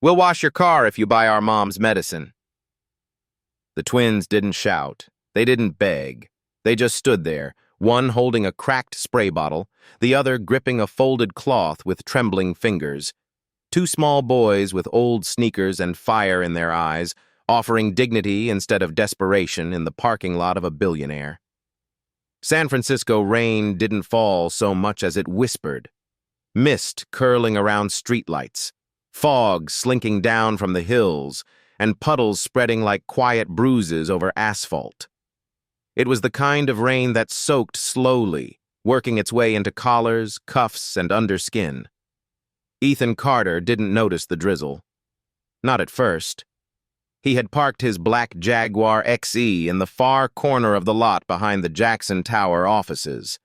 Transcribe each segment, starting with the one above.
We'll wash your car if you buy our mom's medicine. The twins didn't shout. They didn't beg. They just stood there, one holding a cracked spray bottle, the other gripping a folded cloth with trembling fingers. Two small boys with old sneakers and fire in their eyes, offering dignity instead of desperation in the parking lot of a billionaire. San Francisco rain didn't fall so much as it whispered. Mist curling around streetlights, fog slinking down from the hills, and puddles spreading like quiet bruises over asphalt. It was the kind of rain that soaked slowly, working its way into collars, cuffs, and underskin. Ethan Carter didn't notice the drizzle. Not at first. He had parked his black Jaguar XE in the far corner of the lot behind the Jackson Tower offices.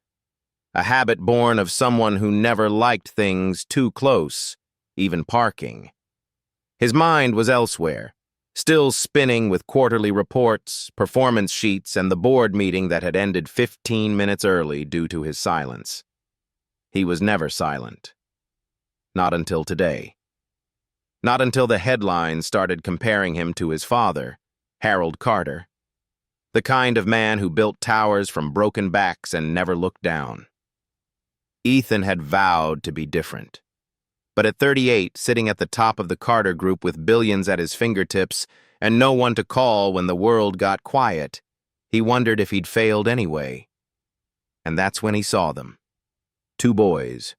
A habit born of someone who never liked things too close, even parking. His mind was elsewhere, still spinning with quarterly reports, performance sheets, and the board meeting that had ended 15 minutes early due to his silence. He was never silent. Not until today. Not until the headlines started comparing him to his father, Harold Carter, the kind of man who built towers from broken backs and never looked down. Ethan had vowed to be different. But at 38, sitting at the top of the Carter Group with billions at his fingertips and no one to call when the world got quiet, he wondered if he'd failed anyway. And that's when he saw them. Two boys.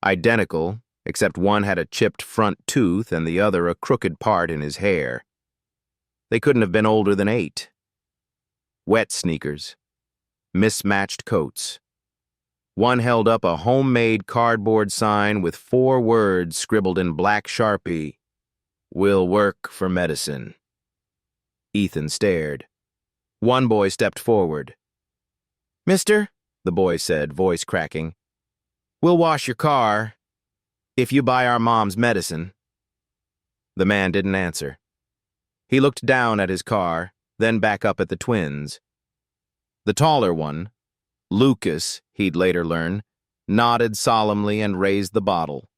Identical, except one had a chipped front tooth and the other a crooked part in his hair. They couldn't have been older than 8. Wet sneakers. Mismatched coats. One held up a homemade cardboard sign with 4 words scribbled in black Sharpie. "Will work for medicine." Ethan stared. One boy stepped forward. "Mister," the boy said, voice cracking, "we'll wash your car if you buy our mom's medicine." The man didn't answer. He looked down at his car, then back up at the twins. The taller one, Lucas, he'd later learn, nodded solemnly and raised the bottle.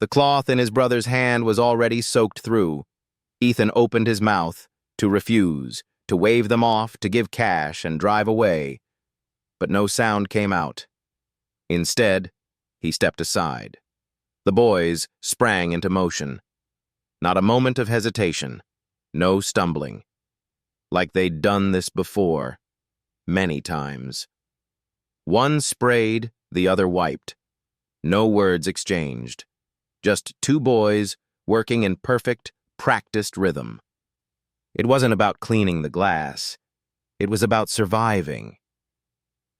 The cloth in his brother's hand was already soaked through. Ethan opened his mouth to refuse, to wave them off, to give cash and drive away. But no sound came out. Instead, he stepped aside. The boys sprang into motion. Not a moment of hesitation. No stumbling. Like they'd done this before. Many times. One sprayed, the other wiped. No words exchanged. Just two boys working in perfect, practiced rhythm. It wasn't about cleaning the glass. It was about surviving.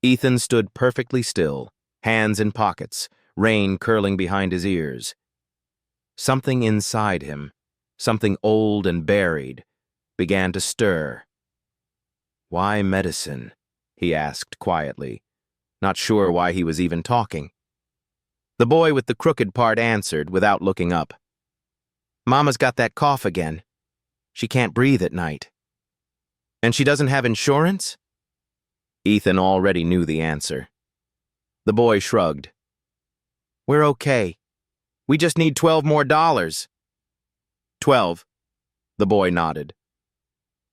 Ethan stood perfectly still, hands in pockets, rain curling behind his ears. Something inside him, something old and buried, began to stir. "Why medicine?" he asked quietly, not sure why he was even talking. The boy with the crooked part answered without looking up. "Mama's got that cough again. She can't breathe at night." "And she doesn't have insurance?" Ethan already knew the answer. The boy shrugged. "We're okay. We just need $12 more. 12. The boy nodded.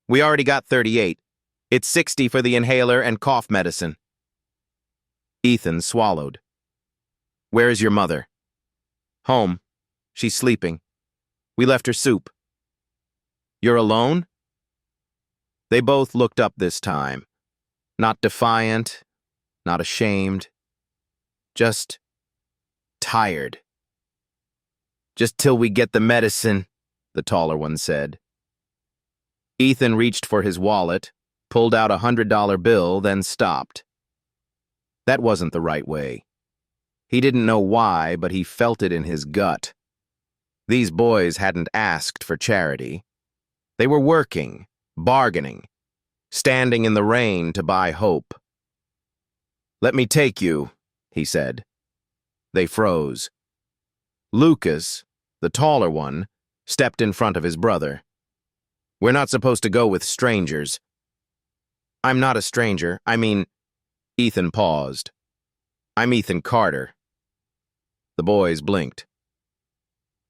"We already got 38. It's 60 for the inhaler and cough medicine." Ethan swallowed. "Where is your mother?" "Home. She's sleeping. We left her soup." "You're alone?" They both looked up this time. Not defiant, not ashamed. Just tired. "Just till we get the medicine," the taller one said. Ethan reached for his wallet, pulled out a $100 bill, then stopped. That wasn't the right way. He didn't know why, but he felt it in his gut. These boys hadn't asked for charity. They were working, bargaining, standing in the rain to buy hope. "Let me take you," he said. They froze. Lucas, the taller one, stepped in front of his brother. "We're not supposed to go with strangers." "I'm not a stranger. I mean..." Ethan paused. "I'm Ethan Carter." The boys blinked.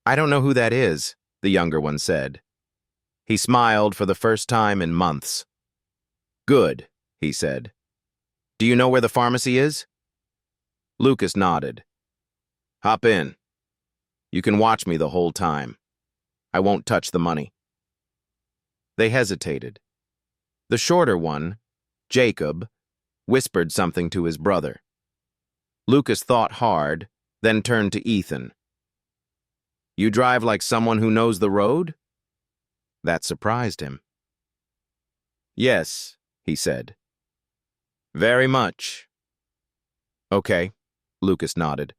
"I don't know who that is." the younger one said. He smiled for the first time in months. Good, he said. Do you know where the pharmacy is? Lucas nodded. Hop in. You can watch me the whole time. I won't touch the money. They hesitated. The shorter one, Jacob, whispered something to his brother. Lucas thought hard, then turned to Ethan. You drive like someone who knows the road? That surprised him. Yes, he said. Very much. Okay, Lucas nodded.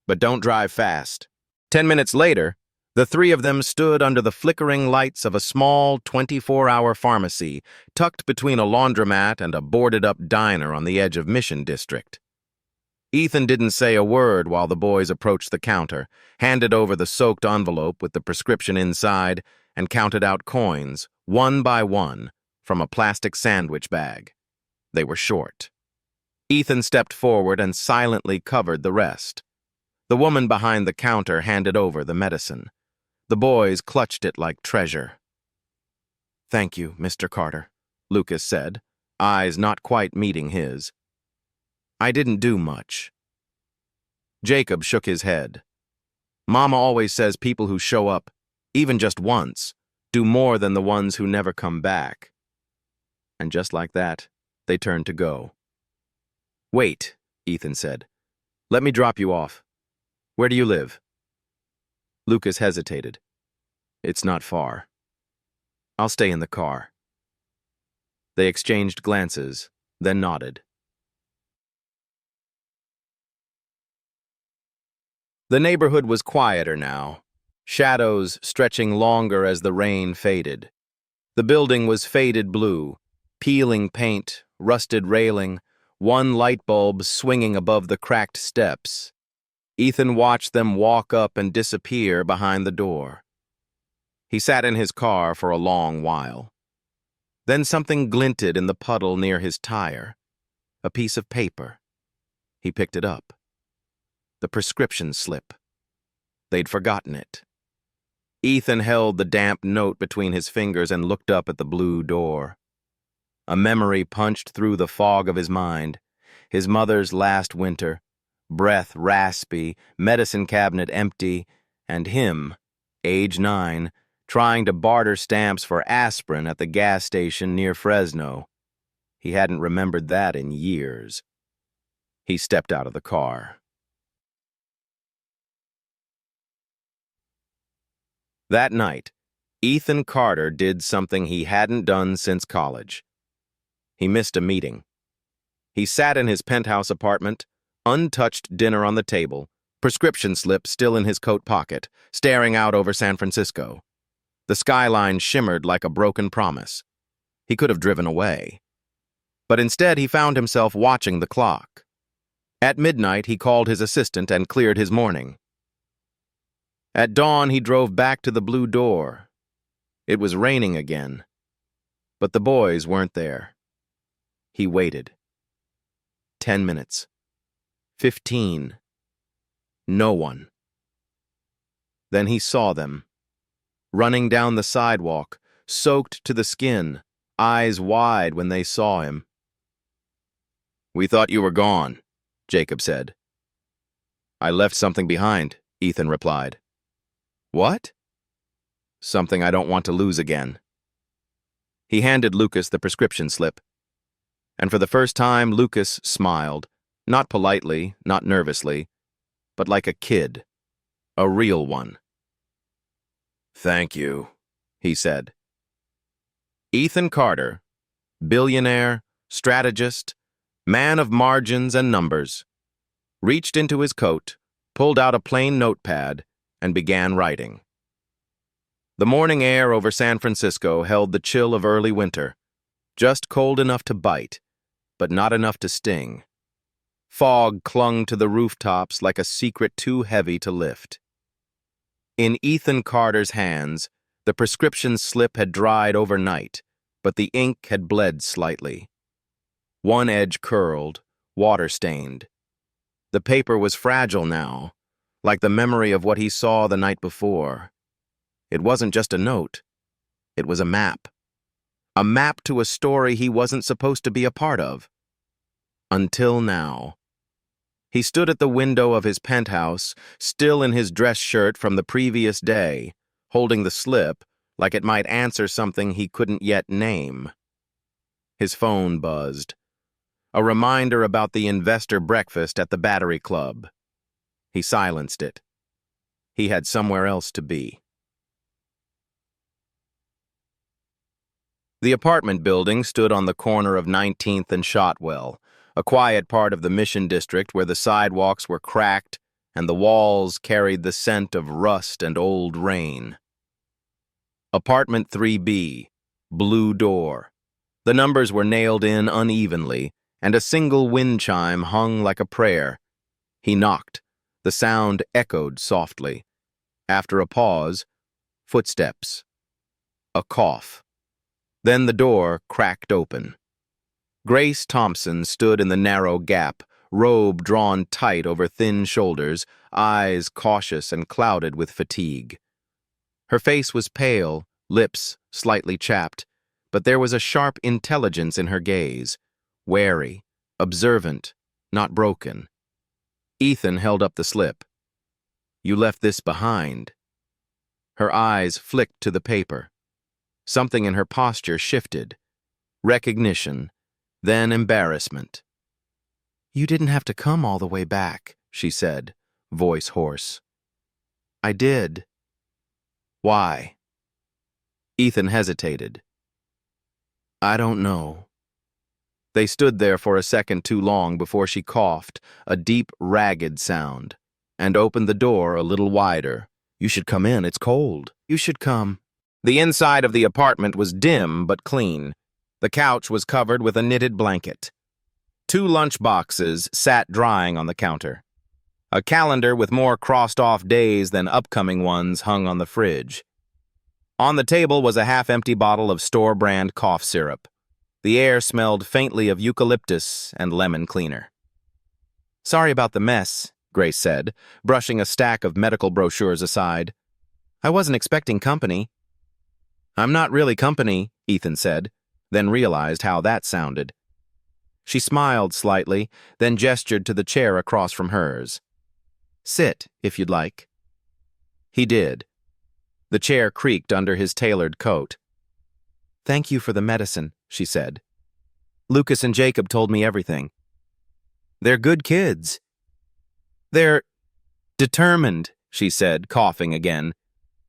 But don't drive fast. 10 minutes later, the three of them stood under the flickering lights of a small 24-hour pharmacy tucked between a laundromat and a boarded-up diner on the edge of Mission District. Ethan didn't say a word while the boys approached the counter, handed over the soaked envelope with the prescription inside, and counted out coins, one by one, from a plastic sandwich bag. They were short. Ethan stepped forward and silently covered the rest. The woman behind the counter handed over the medicine. The boys clutched it like treasure. Thank you, Mr. Carter, Lucas said, eyes not quite meeting his. I didn't do much. Jacob shook his head. Mama always says people who show up, even just once, do more than the ones who never come back. And just like that, they turned to go. Wait, Ethan said. Let me drop you off. Where do you live? Lucas hesitated. It's not far. I'll stay in the car. They exchanged glances, then nodded. The neighborhood was quieter now, shadows stretching longer as the rain faded. The building was faded blue, peeling paint, rusted railing, one light bulb swinging above the cracked steps. Ethan watched them walk up and disappear behind the door. He sat in his car for a long while. Then something glinted in the puddle near his tire. A piece of paper. He picked it up. The prescription slip. They'd forgotten it. Ethan held the damp note between his fingers and looked up at the blue door. A memory punched through the fog of his mind. His mother's last winter, breath raspy, medicine cabinet empty, and him, age 9, trying to barter stamps for aspirin at the gas station near Fresno. He hadn't remembered that in years. He stepped out of the car. That night, Ethan Carter did something he hadn't done since college. He missed a meeting. He sat in his penthouse apartment, untouched dinner on the table, prescription slip still in his coat pocket, staring out over San Francisco. The skyline shimmered like a broken promise. He could have driven away. But instead he found himself watching the clock. At midnight he called his assistant and cleared his morning. At dawn he drove back to the blue door. It was raining again. But the boys weren't there. He waited. 10 minutes. 15. No one. Then he saw them, running down the sidewalk, soaked to the skin, eyes wide when they saw him. We thought you were gone, Jacob said. I left something behind, Ethan replied. What? Something I don't want to lose again. He handed Lucas the prescription slip. And for the first time, Lucas smiled, not politely, not nervously, but like a kid, a real one. Thank you, he said. Ethan Carter, billionaire, strategist, man of margins and numbers, reached into his coat, pulled out a plain notepad, and began writing. The morning air over San Francisco held the chill of early winter, just cold enough to bite, but not enough to sting. Fog clung to the rooftops like a secret too heavy to lift. In Ethan Carter's hands, the prescription slip had dried overnight, but the ink had bled slightly. One edge curled, water-stained. The paper was fragile now, like the memory of what he saw the night before. It wasn't just a note. It was a map. A map to a story he wasn't supposed to be a part of. Until now. He stood at the window of his penthouse, still in his dress shirt from the previous day, holding the slip like it might answer something he couldn't yet name. His phone buzzed. A reminder about the investor breakfast at the Battery Club. He silenced it. He had somewhere else to be. The apartment building stood on the corner of 19th and Shotwell, a quiet part of the Mission District where the sidewalks were cracked and the walls carried the scent of rust and old rain. Apartment 3B, blue door. The numbers were nailed in unevenly, and a single wind chime hung like a prayer. He knocked. The sound echoed softly. After a pause, footsteps. A cough. Then the door cracked open. Grace Thompson stood in the narrow gap, robe drawn tight over thin shoulders, eyes cautious and clouded with fatigue. Her face was pale, lips slightly chapped, but there was a sharp intelligence in her gaze, wary, observant, not broken. Ethan held up the slip. "You left this behind." Her eyes flicked to the paper. Something in her posture shifted. Recognition, then embarrassment. "You didn't have to come all the way back," she said, voice hoarse. "I did." "Why?" Ethan hesitated. "I don't know." They stood there for a second too long before she coughed, a deep, ragged sound, and opened the door a little wider. "You should come in, it's cold." "You should come." The inside of the apartment was dim but clean. The couch was covered with a knitted blanket. 2 lunch boxes sat drying on the counter. A calendar with more crossed-off days than upcoming ones hung on the fridge. On the table was a half-empty bottle of store-brand cough syrup. The air smelled faintly of eucalyptus and lemon cleaner. "Sorry about the mess," Grace said, brushing a stack of medical brochures aside. "I wasn't expecting company." "I'm not really company," Ethan said, then realized how that sounded. She smiled slightly, then gestured to the chair across from hers. "Sit, if you'd like." He did. The chair creaked under his tailored coat. "Thank you for the medicine," she said. "Lucas and Jacob told me everything. They're good kids." "They're determined," she said, coughing again.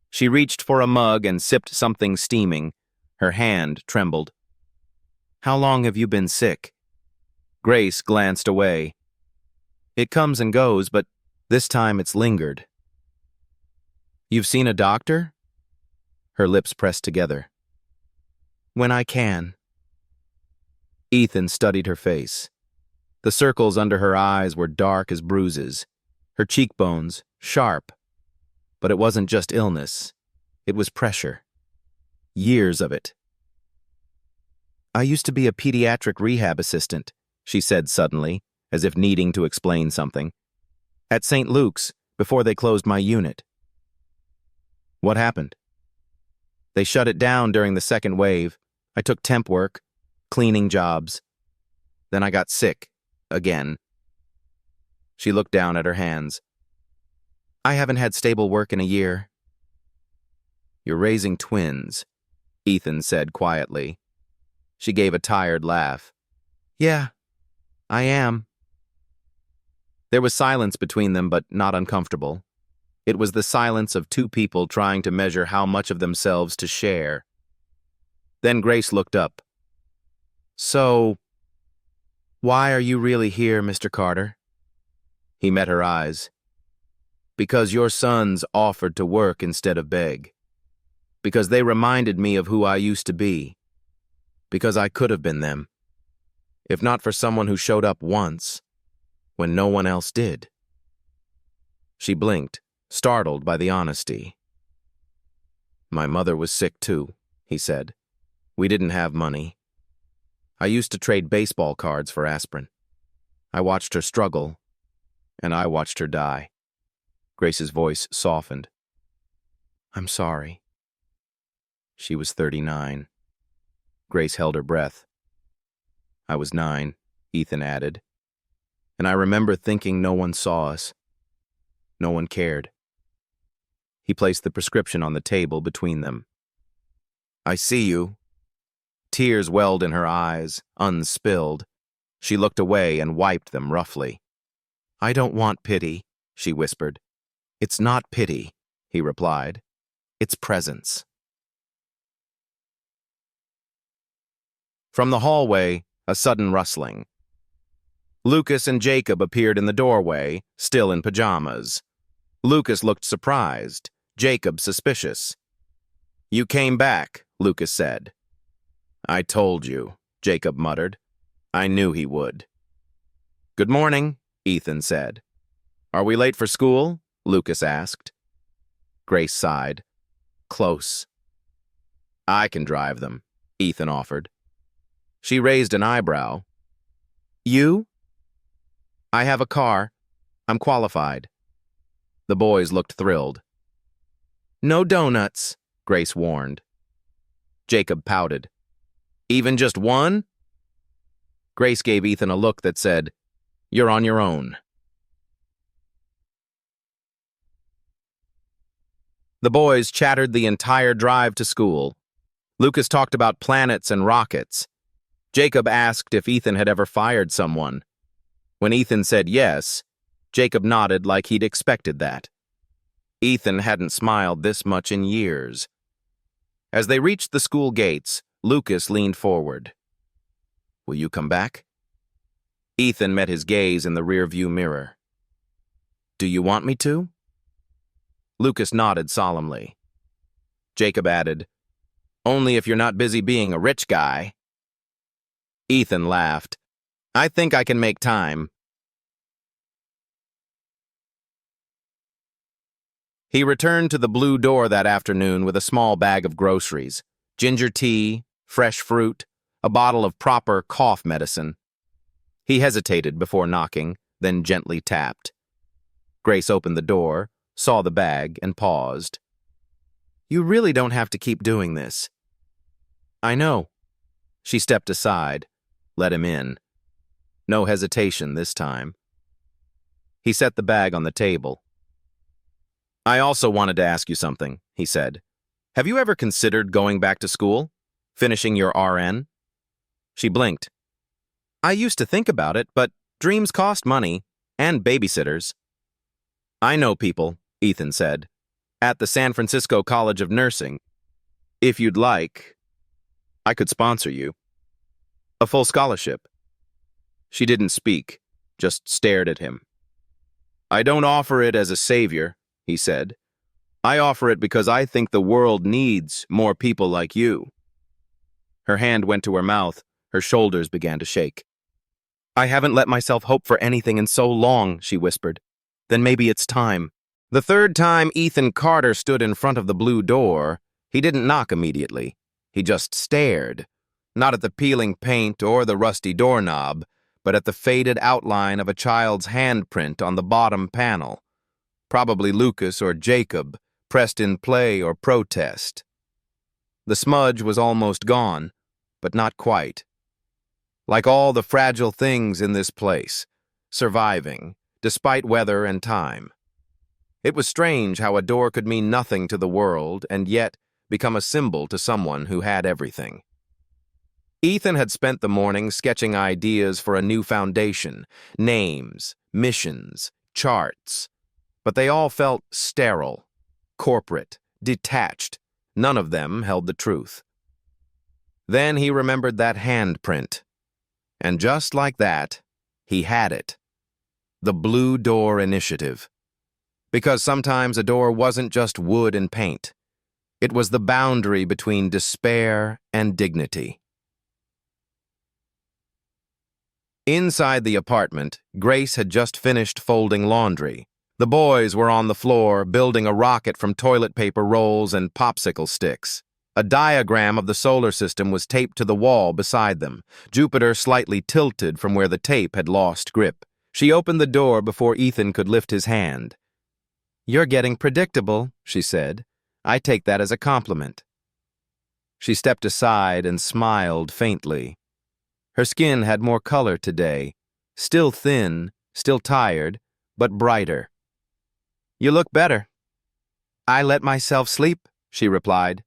She reached for a mug and sipped something steaming. Her hand trembled. "How long have you been sick?" Grace glanced away. "It comes and goes, but this time it's lingered." "You've seen a doctor?" Her lips pressed together. "When I can." Ethan studied her face. The circles under her eyes were dark as bruises. Her cheekbones, sharp. But it wasn't just illness. It was pressure. Years of it. "I used to be a pediatric rehab assistant," she said suddenly, as if needing to explain something. "At St. Luke's, before they closed my unit." "What happened?" "They shut it down during the second wave. I took temp work, cleaning jobs. Then I got sick, again." She looked down at her hands. "I haven't had stable work in a year." "You're raising twins," Ethan said quietly. She gave a tired laugh. "Yeah, I am." There was silence between them, but not uncomfortable. It was the silence of 2 people trying to measure how much of themselves to share. Then Grace looked up. "So, why are you really here, Mr. Carter?" He met her eyes. "Because your sons offered to work instead of beg. Because they reminded me of who I used to be. Because I could have been them. If not for someone who showed up once, when no one else did." She blinked, startled by the honesty. "My mother was sick too," he said. "We didn't have money. I used to trade baseball cards for aspirin. I watched her struggle, and I watched her die." Grace's voice softened. "I'm sorry." She was 39. Grace held her breath. I was 9, Ethan added. And I remember thinking no one saw us. No one cared. He placed the prescription on the table between them. I see you. Tears welled in her eyes, unspilled. She looked away and wiped them roughly. I don't want pity, she whispered. It's not pity, he replied. It's presence. From the hallway, a sudden rustling. Lucas and Jacob appeared in the doorway, still in pajamas. Lucas looked surprised, Jacob suspicious. You came back, Lucas said. I told you, Jacob muttered. I knew he would. Good morning, Ethan said. Are we late for school? Lucas asked. Grace sighed. Close. I can drive them, Ethan offered. She raised an eyebrow. You? I have a car. I'm qualified. The boys looked thrilled. No donuts, Grace warned. Jacob pouted. Even just one? Grace gave Ethan a look that said, You're on your own. The boys chattered the entire drive to school. Lucas talked about planets and rockets. Jacob asked if Ethan had ever fired someone. When Ethan said yes, Jacob nodded like he'd expected that. Ethan hadn't smiled this much in years. As they reached the school gates, Lucas leaned forward. Will you come back? Ethan met his gaze in the rearview mirror. Do you want me to? Lucas nodded solemnly. Jacob added, Only if you're not busy being a rich guy. Ethan laughed. I think I can make time. He returned to the blue door that afternoon with a small bag of groceries, ginger tea, fresh fruit, a bottle of proper cough medicine. He hesitated before knocking, then gently tapped. Grace opened the door, saw the bag, and paused. You really don't have to keep doing this. I know. She stepped aside, let him in. No hesitation this time. He set the bag on the table. I also wanted to ask you something, he said. Have you ever considered going back to school? Finishing your RN? She blinked. I used to think about it, but dreams cost money, and babysitters. I know people, Ethan said, at the San Francisco College of Nursing. If you'd like, I could sponsor you. A full scholarship. She didn't speak, just stared at him. I don't offer it as a savior, he said. I offer it because I think the world needs more people like you. Her hand went to her mouth, her shoulders began to shake. I haven't let myself hope for anything in so long, she whispered. Then maybe it's time. The third time Ethan Carter stood in front of the blue door, he didn't knock immediately. He just stared, not at the peeling paint or the rusty doorknob, but at the faded outline of a child's handprint on the bottom panel. Probably Lucas or Jacob, pressed in play or protest. The smudge was almost gone, but not quite. Like all the fragile things in this place, surviving, despite weather and time. It was strange how a door could mean nothing to the world and yet become a symbol to someone who had everything. Ethan had spent the morning sketching ideas for a new foundation, names, missions, charts, but they all felt sterile, corporate, detached. None of them held the truth. Then he remembered that handprint. And just like that, he had it. The Blue Door Initiative. Because sometimes a door wasn't just wood and paint. It was the boundary between despair and dignity. Inside the apartment, Grace had just finished folding laundry. The boys were on the floor, building a rocket from toilet paper rolls and popsicle sticks. A diagram of the solar system was taped to the wall beside them, Jupiter slightly tilted from where the tape had lost grip. She opened the door before Ethan could lift his hand. You're getting predictable, she said. I take that as a compliment. She stepped aside and smiled faintly. Her skin had more color today, still thin, still tired, but brighter. "You look better." "I let myself sleep," she replied.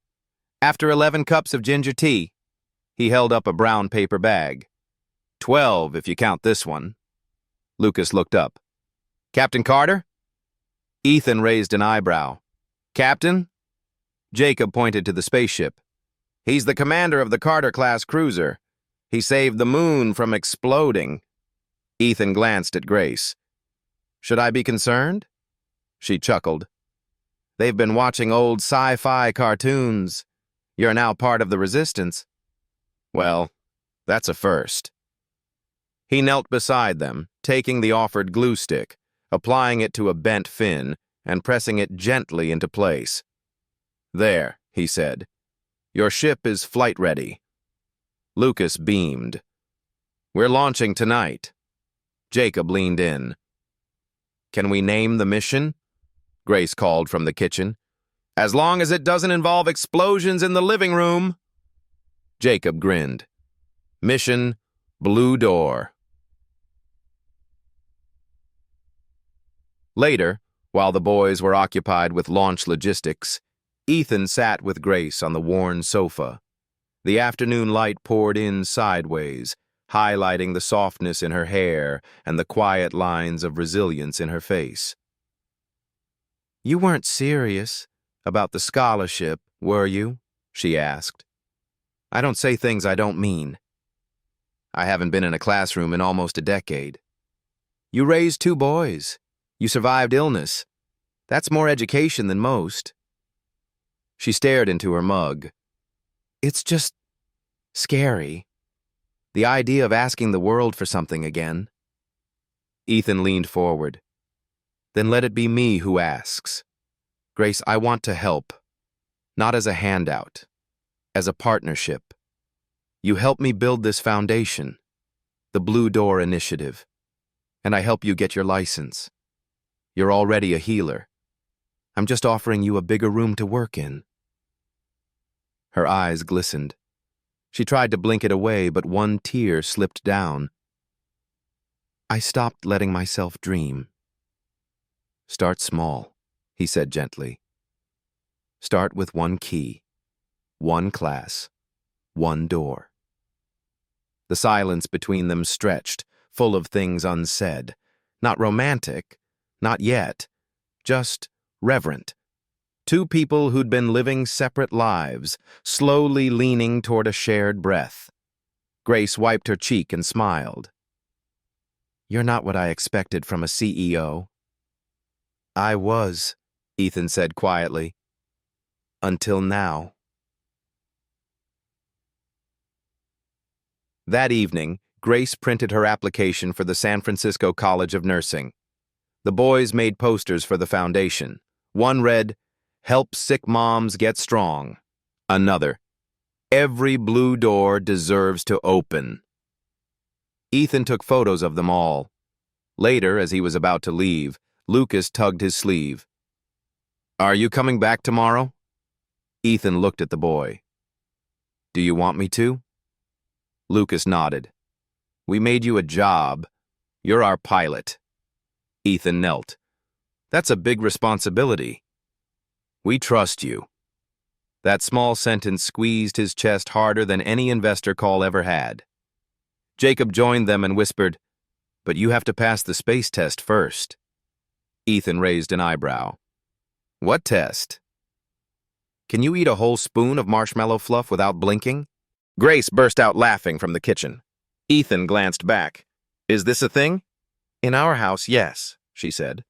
"After 11 cups of ginger tea." He held up a brown paper bag. 12 if you count this one. Lucas looked up. "Captain Carter?" Ethan raised an eyebrow. "Captain?" Jacob pointed to the spaceship. "He's the commander of the Carter-class cruiser. He saved the moon from exploding." Ethan glanced at Grace. "Should I be concerned?" She chuckled. "They've been watching old sci-fi cartoons. You're now part of the Resistance." "Well, that's a first." He knelt beside them, taking the offered glue stick, applying it to a bent fin, and pressing it gently into place. "There," he said. "Your ship is flight-ready." Lucas beamed. "We're launching tonight." Jacob leaned in. "Can we name the mission?" Grace called from the kitchen. "As long as it doesn't involve explosions in the living room." Jacob grinned. "Mission Blue Door." Later, while the boys were occupied with launch logistics, Ethan sat with Grace on the worn sofa. The afternoon light poured in sideways, highlighting the softness in her hair and the quiet lines of resilience in her face. "You weren't serious about the scholarship, were you?" she asked. "I don't say things I don't mean. I haven't been in a classroom in almost a decade. You raised 2 boys. You survived illness. That's more education than most." She stared into her mug. "It's just scary. The idea of asking the world for something again." Ethan leaned forward. "Then let it be me who asks. Grace, I want to help. Not as a handout. As a partnership. You help me build this foundation, the Blue Door Initiative, and I help you get your license. You're already a healer. I'm just offering you a bigger room to work in." Her eyes glistened. She tried to blink it away, but one tear slipped down. "I stopped letting myself dream." "Start small," he said gently. "Start with 1 key, 1 class, 1 door." The silence between them stretched, full of things unsaid. Not romantic, not yet, just reverent. 2 people who'd been living separate lives, slowly leaning toward a shared breath. Grace wiped her cheek and smiled. "You're not what I expected from a CEO." "I was," Ethan said quietly. "Until now." That evening, Grace printed her application for the San Francisco College of Nursing. The boys made posters for the foundation. One read, "Help sick moms get strong." Another, "Every blue door deserves to open." Ethan took photos of them all. Later, as he was about to leave, Lucas tugged his sleeve. "Are you coming back tomorrow?" Ethan looked at the boy. "Do you want me to?" Lucas nodded. "We made you a job. You're our pilot." Ethan knelt. "That's a big responsibility." "We trust you." That small sentence squeezed his chest harder than any investor call ever had. Jacob joined them and whispered, "But you have to pass the space test first." Ethan raised an eyebrow. "What test?" "Can you eat a whole spoon of marshmallow fluff without blinking?" Grace burst out laughing from the kitchen. Ethan glanced back. "Is this a thing?" "In our house, yes," she said.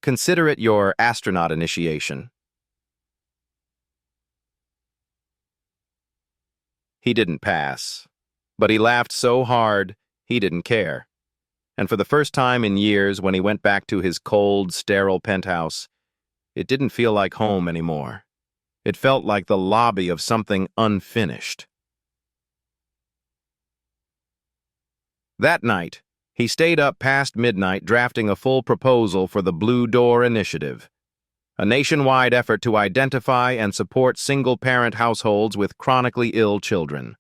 "Consider it your astronaut initiation." He didn't pass, but he laughed so hard he didn't care. And for the first time in years, when he went back to his cold, sterile penthouse, it didn't feel like home anymore. It felt like the lobby of something unfinished. That night, he stayed up past midnight drafting a full proposal for the Blue Door Initiative. a nationwide effort to identify and support single-parent households with chronically ill children.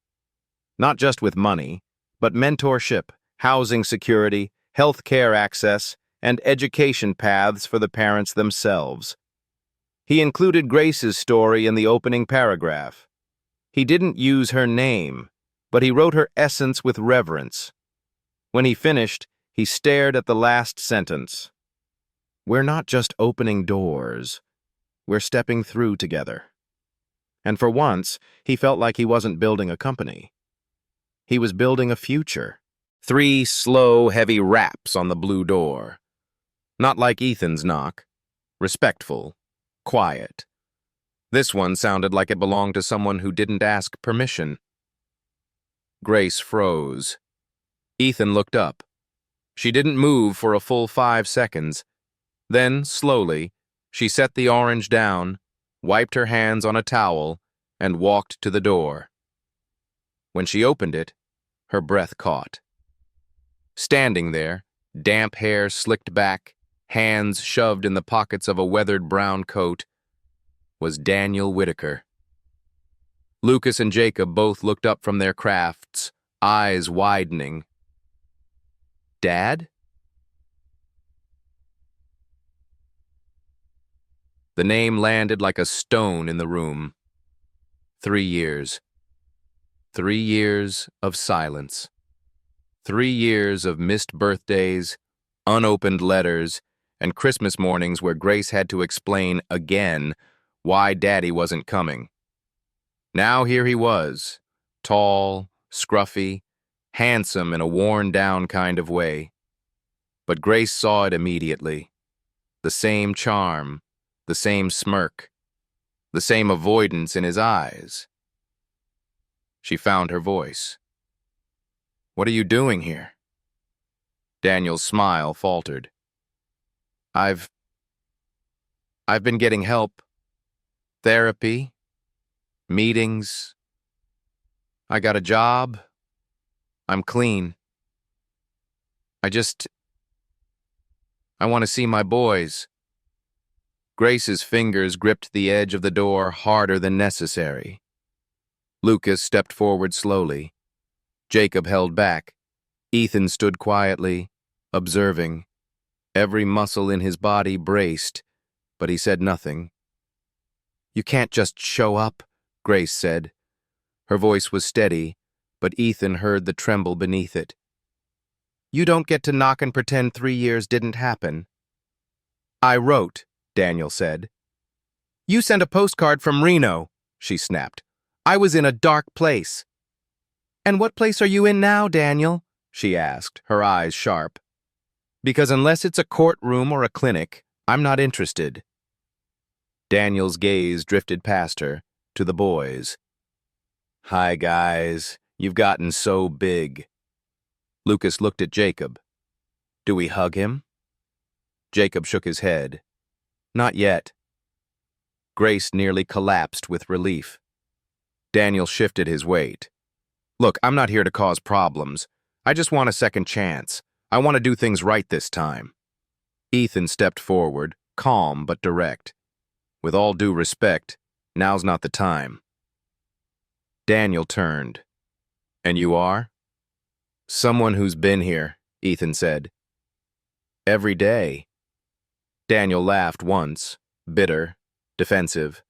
Not just with money, but mentorship, housing security, health care access, and education paths for the parents themselves. He included Grace's story in the opening paragraph. He didn't use her name, but he wrote her essence with reverence. When he finished, he stared at the last sentence. We're not just opening doors. We're stepping through together. And for once, he felt like he wasn't building a company. He was building a future. 3 slow, heavy raps on the blue door. Not like Ethan's knock. Respectful. Quiet. This one sounded like it belonged to someone who didn't ask permission. Grace froze. Ethan looked up. She didn't move for a full 5 seconds. Then, slowly, she set the orange down, wiped her hands on a towel, and walked to the door. When she opened it, her breath caught. Standing there, damp hair slicked back, hands shoved in the pockets of a weathered brown coat, was Daniel Whitaker. Lucas and Jacob both looked up from their crafts, eyes widening. Dad? The name landed like a stone in the room. 3 years. 3 years of silence. 3 years of missed birthdays, unopened letters, and Christmas mornings where Grace had to explain again why Daddy wasn't coming. Now here he was, tall, scruffy, handsome in a worn-down kind of way. But Grace saw it immediately. The same charm, the same smirk, the same avoidance in his eyes. She found her voice. What are you doing here? Daniel's smile faltered. I've been getting help. Therapy. Meetings. I got a job. I'm clean. I want to see my boys. Grace's fingers gripped the edge of the door harder than necessary. Lucas stepped forward slowly. Jacob held back. Ethan stood quietly, observing. Every muscle in his body braced, but he said nothing. You can't just show up, Grace said. Her voice was steady, but Ethan heard the tremble beneath it. You don't get to knock and pretend 3 years didn't happen. I wrote, Daniel said. You sent a postcard from Reno, she snapped. I was in a dark place. And what place are you in now, Daniel? She asked, her eyes sharp. Because unless it's a courtroom or a clinic, I'm not interested. Daniel's gaze drifted past her, to the boys. Hi, guys. You've gotten so big. Lucas looked at Jacob. Do we hug him? Jacob shook his head. Not yet. Grace nearly collapsed with relief. Daniel shifted his weight. Look, I'm not here to cause problems. I just want a second chance. I want to do things right this time. Ethan stepped forward, calm but direct. With all due respect, now's not the time. Daniel turned. And you are? Someone who's been here, Ethan said. Every day. Daniel laughed once, bitter, defensive.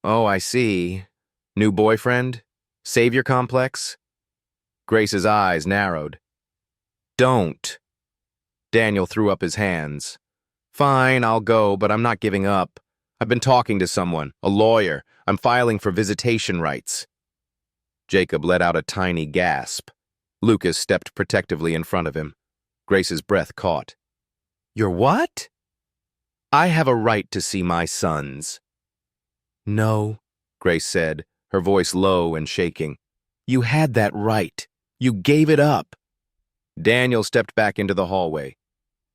Oh, I see. New boyfriend? Savior complex? Grace's eyes narrowed. Don't. Daniel threw up his hands. Fine, I'll go, but I'm not giving up. I've been talking to someone, a lawyer. I'm filing for visitation rights. Jacob let out a tiny gasp. Lucas stepped protectively in front of him. Grace's breath caught. You're what? I have a right to see my sons. No, Grace said, her voice low and shaking. You had that right. You gave it up. Daniel stepped back into the hallway.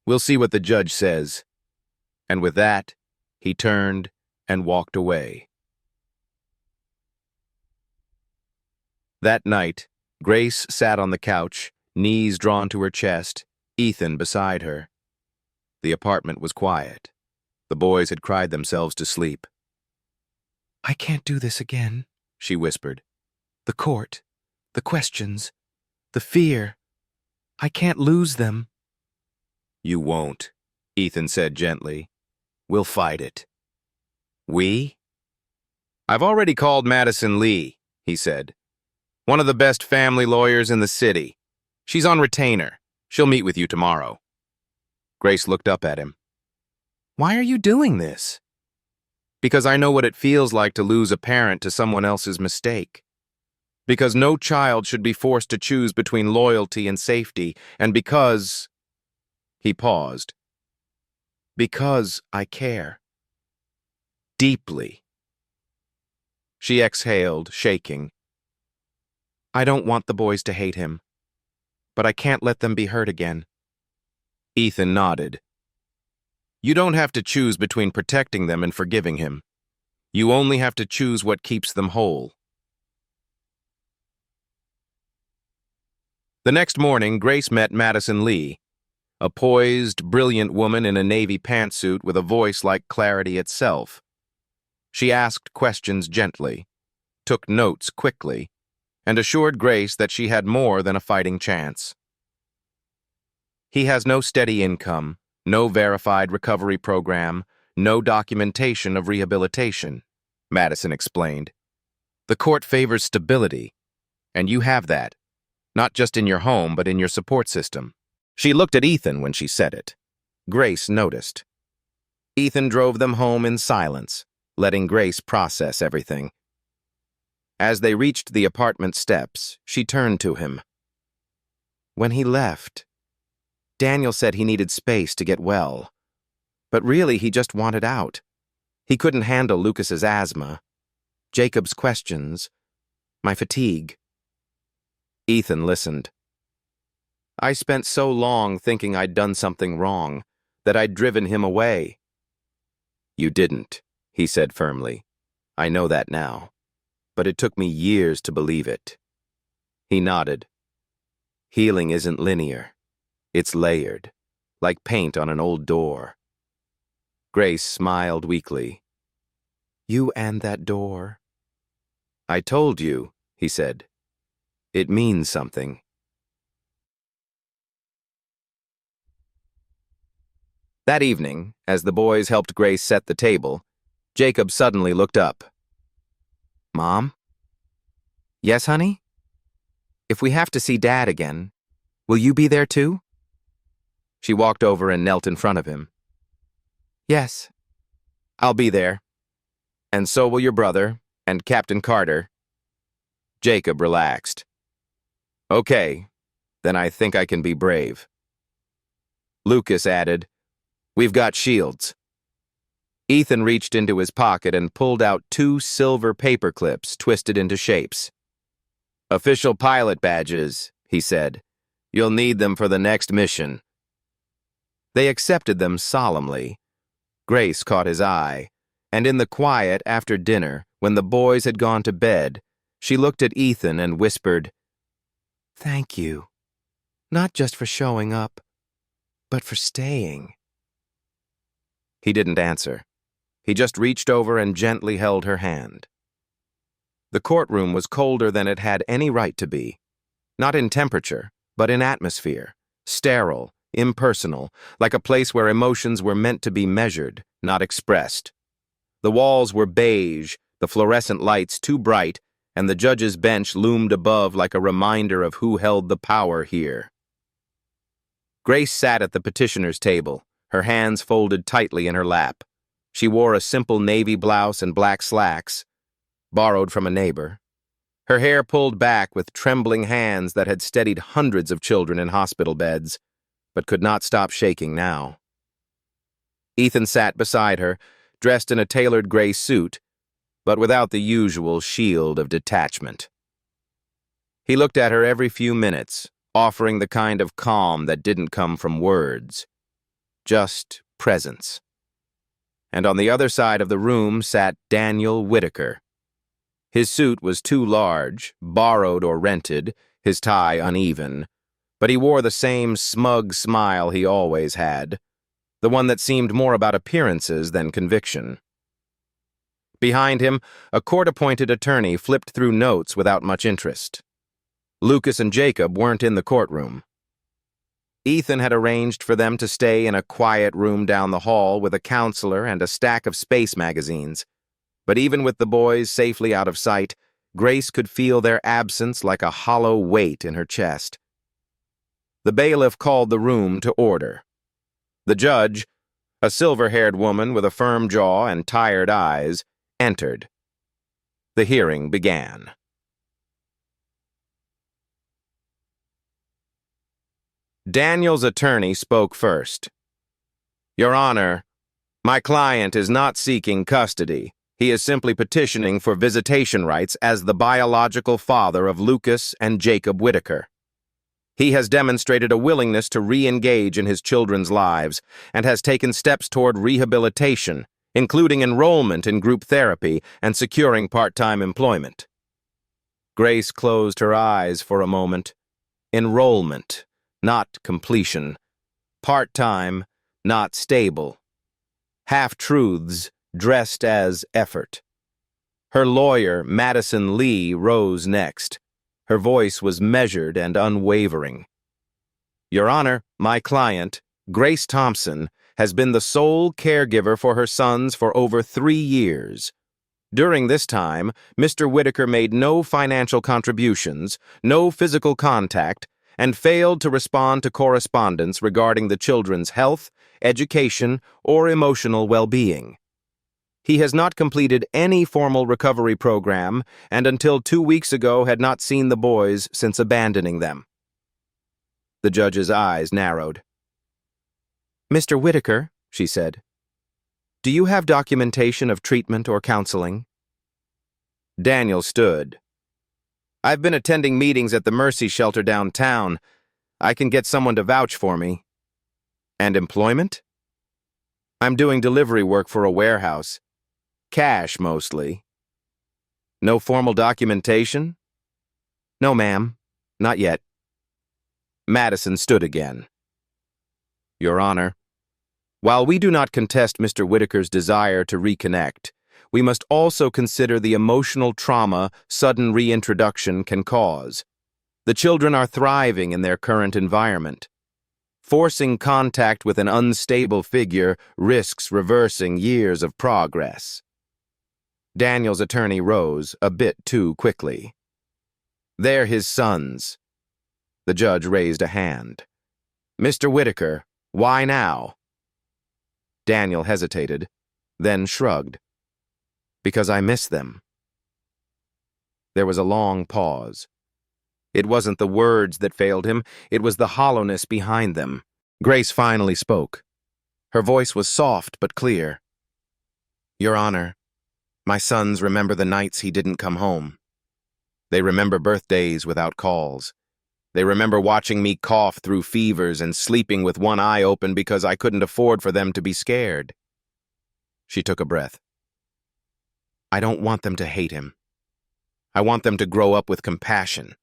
We'll see what the judge says. And with that, he turned and walked away. That night, Grace sat on the couch, knees drawn to her chest, Ethan beside her. The apartment was quiet. The boys had cried themselves to sleep. "I can't do this again," she whispered. "The court, the questions, the fear. I can't lose them." "You won't," Ethan said gently. "We'll fight it." "We?" "I've already called Madison Lee," he said. "One of the best family lawyers in the city. She's on retainer. She'll meet with you tomorrow." Grace looked up at him. "Why are you doing this?" "Because I know what it feels like to lose a parent to someone else's mistake. Because no child should be forced to choose between loyalty and safety, and because—" He paused. "Because I care. Deeply." She exhaled, shaking. "I don't want the boys to hate him, but I can't let them be hurt again." Ethan nodded. "You don't have to choose between protecting them and forgiving him. You only have to choose what keeps them whole." The next morning, Grace met Madison Lee, a poised, brilliant woman in a navy pantsuit with a voice like clarity itself. She asked questions gently, took notes quickly, and assured Grace that she had more than a fighting chance. "He has no steady income, no verified recovery program, no documentation of rehabilitation," Madison explained. "The court favors stability, and you have that, not just in your home but in your support system." She looked at Ethan when she said it. Grace noticed. Ethan drove them home in silence, letting Grace process everything. As they reached the apartment steps, she turned to him. "When he left, Daniel said he needed space to get well. But really, he just wanted out. He couldn't handle Lucas's asthma, Jacob's questions, my fatigue." Ethan listened. "I spent so long thinking I'd done something wrong, that I'd driven him away." "You didn't," he said firmly. "I know that now. But it took me years to believe it." He nodded. "Healing isn't linear. It's layered, like paint on an old door." Grace smiled weakly. "You and that door." "I told you," he said. "It means something." That evening, as the boys helped Grace set the table, Jacob suddenly looked up. "Mom?" "Yes, honey? If we have to see Dad again, will you be there too?" She walked over and knelt in front of him. "Yes, I'll be there. And so will your brother, and Captain Carter." Jacob relaxed. "Okay, then I think I can be brave." Lucas added, "We've got shields." Ethan reached into his pocket and pulled out 2 silver paper clips twisted into shapes. "Official pilot badges," he said. "You'll need them for the next mission." They accepted them solemnly. Grace caught his eye, and in the quiet after dinner, when the boys had gone to bed, she looked at Ethan and whispered, "Thank you, not just for showing up, but for staying." He didn't answer. He just reached over and gently held her hand. The courtroom was colder than it had any right to be. Not in temperature, but in atmosphere. Sterile, impersonal, like a place where emotions were meant to be measured, not expressed. The walls were beige, the fluorescent lights too bright, and the judge's bench loomed above like a reminder of who held the power here. Grace sat at the petitioner's table, her hands folded tightly in her lap. She wore a simple navy blouse and black slacks, borrowed from a neighbor. Her hair pulled back with trembling hands that had steadied hundreds of children in hospital beds, but could not stop shaking now. Ethan sat beside her, dressed in a tailored gray suit, but without the usual shield of detachment. He looked at her every few minutes, offering the kind of calm that didn't come from words, just presence. And on the other side of the room sat Daniel Whitaker. His suit was too large, borrowed or rented, his tie uneven, but he wore the same smug smile he always had. the one that seemed more about appearances than conviction. Behind him, a court-appointed attorney flipped through notes without much interest. Lucas and Jacob weren't in the courtroom. Ethan had arranged for them to stay in a quiet room down the hall with a counselor and a stack of space magazines. But even with the boys safely out of sight, Grace could feel their absence like a hollow weight in her chest. The bailiff called the room to order. The judge, a silver-haired woman with a firm jaw and tired eyes, entered. The hearing began. Daniel's attorney spoke first. "Your Honor, my client is not seeking custody. He is simply petitioning for visitation rights as the biological father of Lucas and Jacob Whitaker. He has demonstrated a willingness to re-engage in his children's lives and has taken steps toward rehabilitation, including enrollment in group therapy and securing part-time employment." Grace closed her eyes for a moment. Enrollment, not completion. Part-time, not stable. Half-truths dressed as effort. Her lawyer, Madison Lee, rose next. Her voice was measured and unwavering. "Your Honor, my client, Grace Thompson, has been the sole caregiver for her sons for over 3 years. During this time, Mr. Whitaker made no financial contributions, no physical contact, and failed to respond to correspondence regarding the children's health, education, or emotional well-being. He has not completed any formal recovery program and until 2 weeks ago had not seen the boys since abandoning them." The judge's eyes narrowed. "Mr. Whitaker," she said, "do you have documentation of treatment or counseling?" Daniel stood. "I've been attending meetings at the Mercy Shelter downtown. I can get someone to vouch for me." "And employment?" "I'm doing delivery work for a warehouse. Cash, mostly." "No formal documentation?" "No, ma'am. Not yet." Madison stood again. "Your Honor, while we do not contest Mr. Whitaker's desire to reconnect, we must also consider the emotional trauma sudden reintroduction can cause. The children are thriving in their current environment. Forcing contact with an unstable figure risks reversing years of progress." Daniel's attorney rose a bit too quickly. "They're his sons." The judge raised a hand. "Mr. Whitaker, why now?" Daniel hesitated, then shrugged. "Because I miss them." There was a long pause. It wasn't the words that failed him, it was the hollowness behind them. Grace finally spoke. Her voice was soft but clear. "Your Honor, my sons remember the nights he didn't come home. They remember birthdays without calls. They remember watching me cough through fevers and sleeping with one eye open because I couldn't afford for them to be scared." She took a breath. "I don't want them to hate him. I want them to grow up with compassion.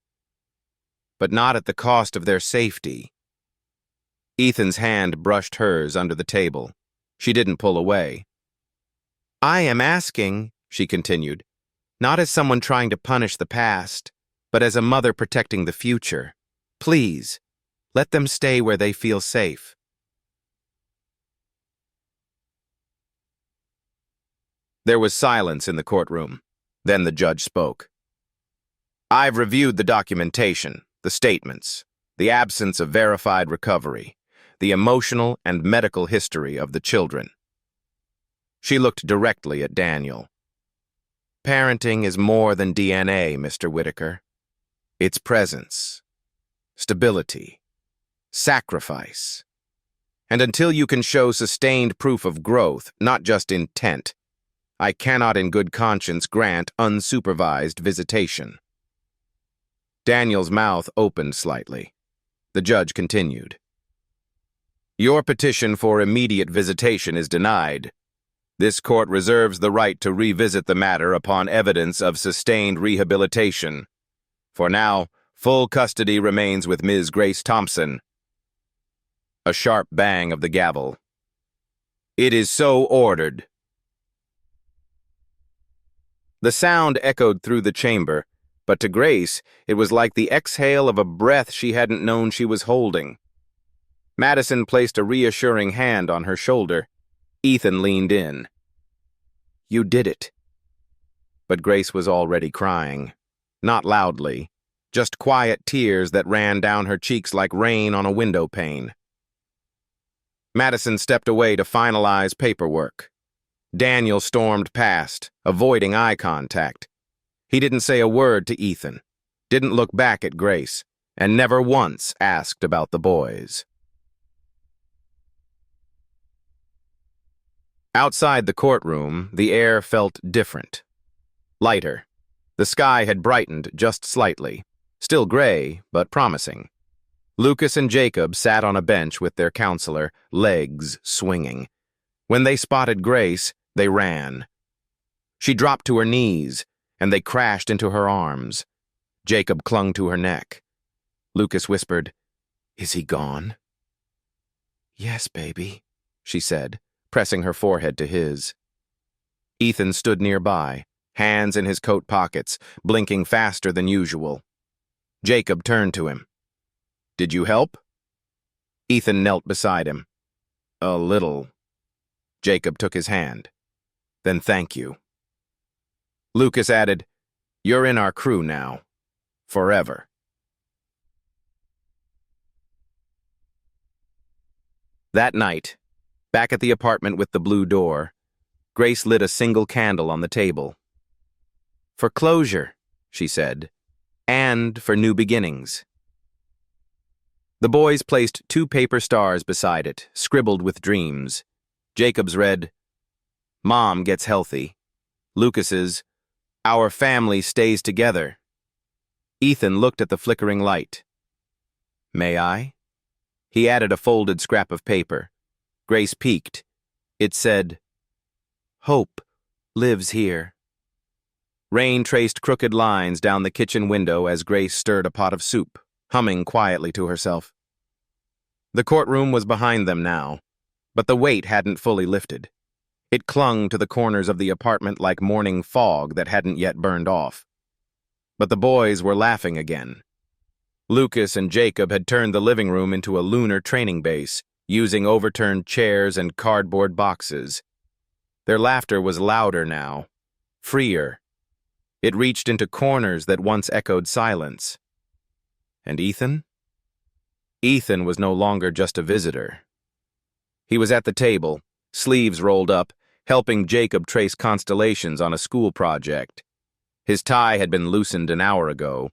But not at the cost of their safety." Ethan's hand brushed hers under the table. She didn't pull away. "I am asking," she continued, "not as someone trying to punish the past, but as a mother protecting the future. Please, let them stay where they feel safe." There was silence in the courtroom. Then the judge spoke. "I've reviewed the documentation, the statements, the absence of verified recovery, the emotional and medical history of the children." She looked directly at Daniel. "Parenting is more than DNA, Mr. Whitaker. It's presence, stability, sacrifice. And until you can show sustained proof of growth, not just intent, I cannot in good conscience grant unsupervised visitation." Daniel's mouth opened slightly. The judge continued. "Your petition for immediate visitation is denied. This court reserves the right to revisit the matter upon evidence of sustained rehabilitation. For now, full custody remains with Ms. Grace Thompson." A sharp bang of the gavel. It is so ordered. The sound echoed through the chamber, but to Grace, it was like the exhale of a breath she hadn't known she was holding. Madison placed a reassuring hand on her shoulder. Ethan leaned in. You did it. But Grace was already crying. Not loudly, just quiet tears that ran down her cheeks like rain on a window pane. Madison stepped away to finalize paperwork. Daniel stormed past, avoiding eye contact. He didn't say a word to Ethan, didn't look back at Grace, and never once asked about the boys. Outside the courtroom, the air felt different. Lighter. The sky had brightened just slightly. Still gray, but promising. Lucas and Jacob sat on a bench with their counselor, legs swinging. When they spotted Grace, they ran. She dropped to her knees, and they crashed into her arms. Jacob clung to her neck. Lucas whispered, "Is he gone?" "Yes, baby," she said, pressing her forehead to his. Ethan stood nearby, hands in his coat pockets, blinking faster than usual. Jacob turned to him. "Did you help?" Ethan knelt beside him. "A little." Jacob took his hand. "Then thank you." Lucas added, "You're in our crew now. Forever." That night, back at the apartment with the blue door, Grace lit a single candle on the table. "For closure," she said, "and for new beginnings." The boys placed 2 paper stars beside it, scribbled with dreams. Jacob's read, "Mom gets healthy." Lucas's, "Our family stays together." Ethan looked at the flickering light. "May I?" He added a folded scrap of paper. Grace peeked. It said, "Hope lives here." Rain traced crooked lines down the kitchen window as Grace stirred a pot of soup, humming quietly to herself. The courtroom was behind them now, but the weight hadn't fully lifted. It clung to the corners of the apartment like morning fog that hadn't yet burned off. But the boys were laughing again. Lucas and Jacob had turned the living room into a lunar training base, using overturned chairs and cardboard boxes. Their laughter was louder now, freer. It reached into corners that once echoed silence. And Ethan? Ethan was no longer just a visitor. He was at the table, sleeves rolled up, helping Jacob trace constellations on a school project. His tie had been loosened an hour ago,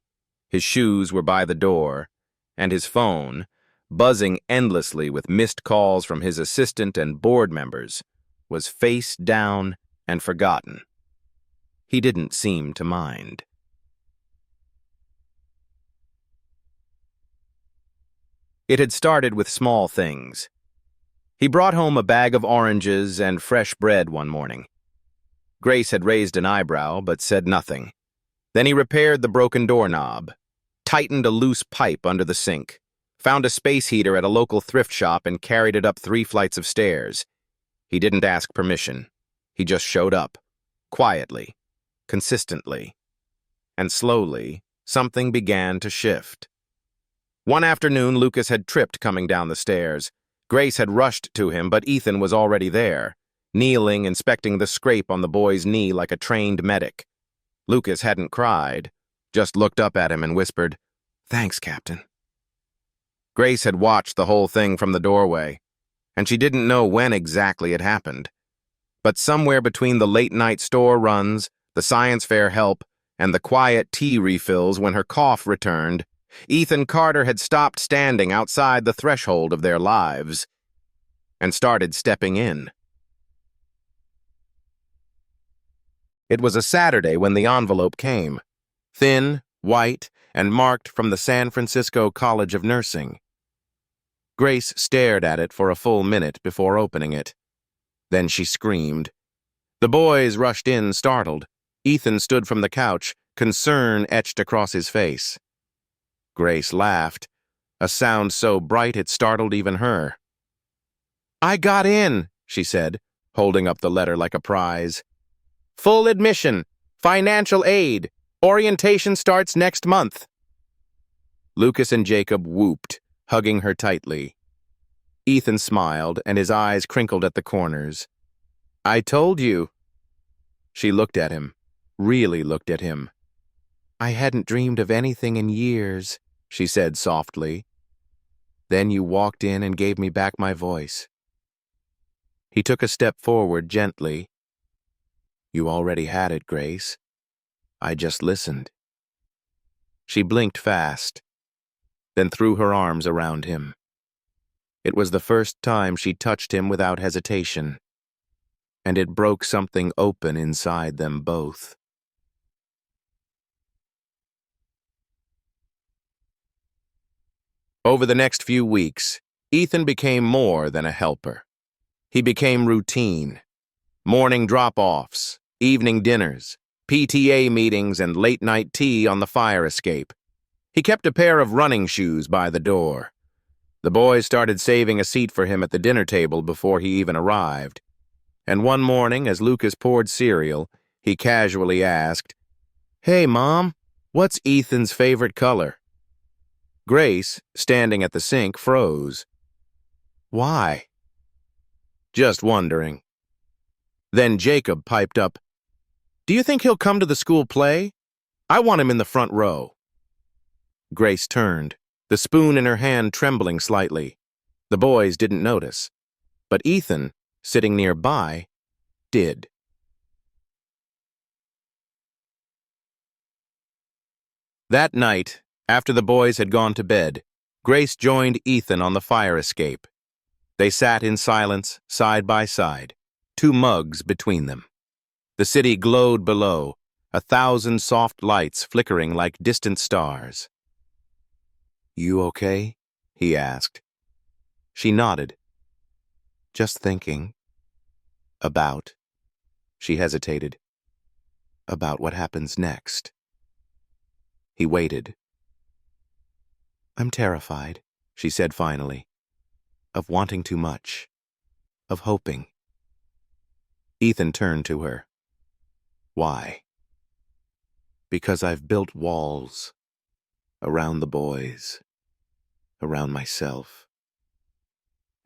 his shoes were by the door, and his phone, buzzing endlessly with missed calls from his assistant and board members, was face down and forgotten. He didn't seem to mind. It had started with small things. He brought home a bag of oranges and fresh bread one morning. Grace had raised an eyebrow, but said nothing. Then he repaired the broken doorknob, tightened a loose pipe under the sink, found a space heater at a local thrift shop and carried it up 3 flights of stairs. He didn't ask permission. He just showed up, quietly, consistently. And slowly, something began to shift. One afternoon, Lucas had tripped coming down the stairs. Grace had rushed to him, but Ethan was already there, kneeling, inspecting the scrape on the boy's knee like a trained medic. Lucas hadn't cried, just looked up at him and whispered, "Thanks, Captain." Grace had watched the whole thing from the doorway, and she didn't know when exactly it happened. But somewhere between the late-night store runs, the science fair help, and the quiet tea refills when her cough returned, Ethan Carter had stopped standing outside the threshold of their lives and started stepping in. It was a Saturday when the envelope came, thin, white, and marked from the San Francisco College of Nursing. Grace stared at it for a full minute before opening it. Then she screamed. The boys rushed in, startled. Ethan stood from the couch, concern etched across his face. Grace laughed, a sound so bright it startled even her. "I got in," she said, holding up the letter like a prize. Full admission, financial aid, orientation starts next month. Lucas and Jacob whooped, hugging her tightly. Ethan smiled, and his eyes crinkled at the corners. I told you. She looked at him, really looked at him. I hadn't dreamed of anything in years, she said softly. Then you walked in and gave me back my voice. He took a step forward gently. You already had it, Grace. I just listened. She blinked fast, then threw her arms around him. It was the first time she touched him without hesitation, and it broke something open inside them both. Over the next few weeks, Ethan became more than a helper. He became routine. Morning drop-offs, evening dinners, PTA meetings, and late-night tea on the fire escape. He kept a pair of running shoes by the door. The boys started saving a seat for him at the dinner table before he even arrived. And one morning, as Lucas poured cereal, he casually asked, Hey, Mom, what's Ethan's favorite color? Grace, standing at the sink, froze. Why? Just wondering. Then Jacob piped up, Do you think he'll come to the school play? I want him in the front row. Grace turned, the spoon in her hand trembling slightly. The boys didn't notice, but Ethan, sitting nearby, did. That night, after the boys had gone to bed, Grace joined Ethan on the fire escape. They sat in silence, side by side, 2 mugs between them. The city glowed below, 1,000 soft lights flickering like distant stars. You okay? He asked. She nodded. Just thinking. About. She hesitated. About what happens next. He waited. I'm terrified, she said finally. Of wanting too much. Of hoping. Ethan turned to her. Why? Because I've built walls. Around the boys. Around myself.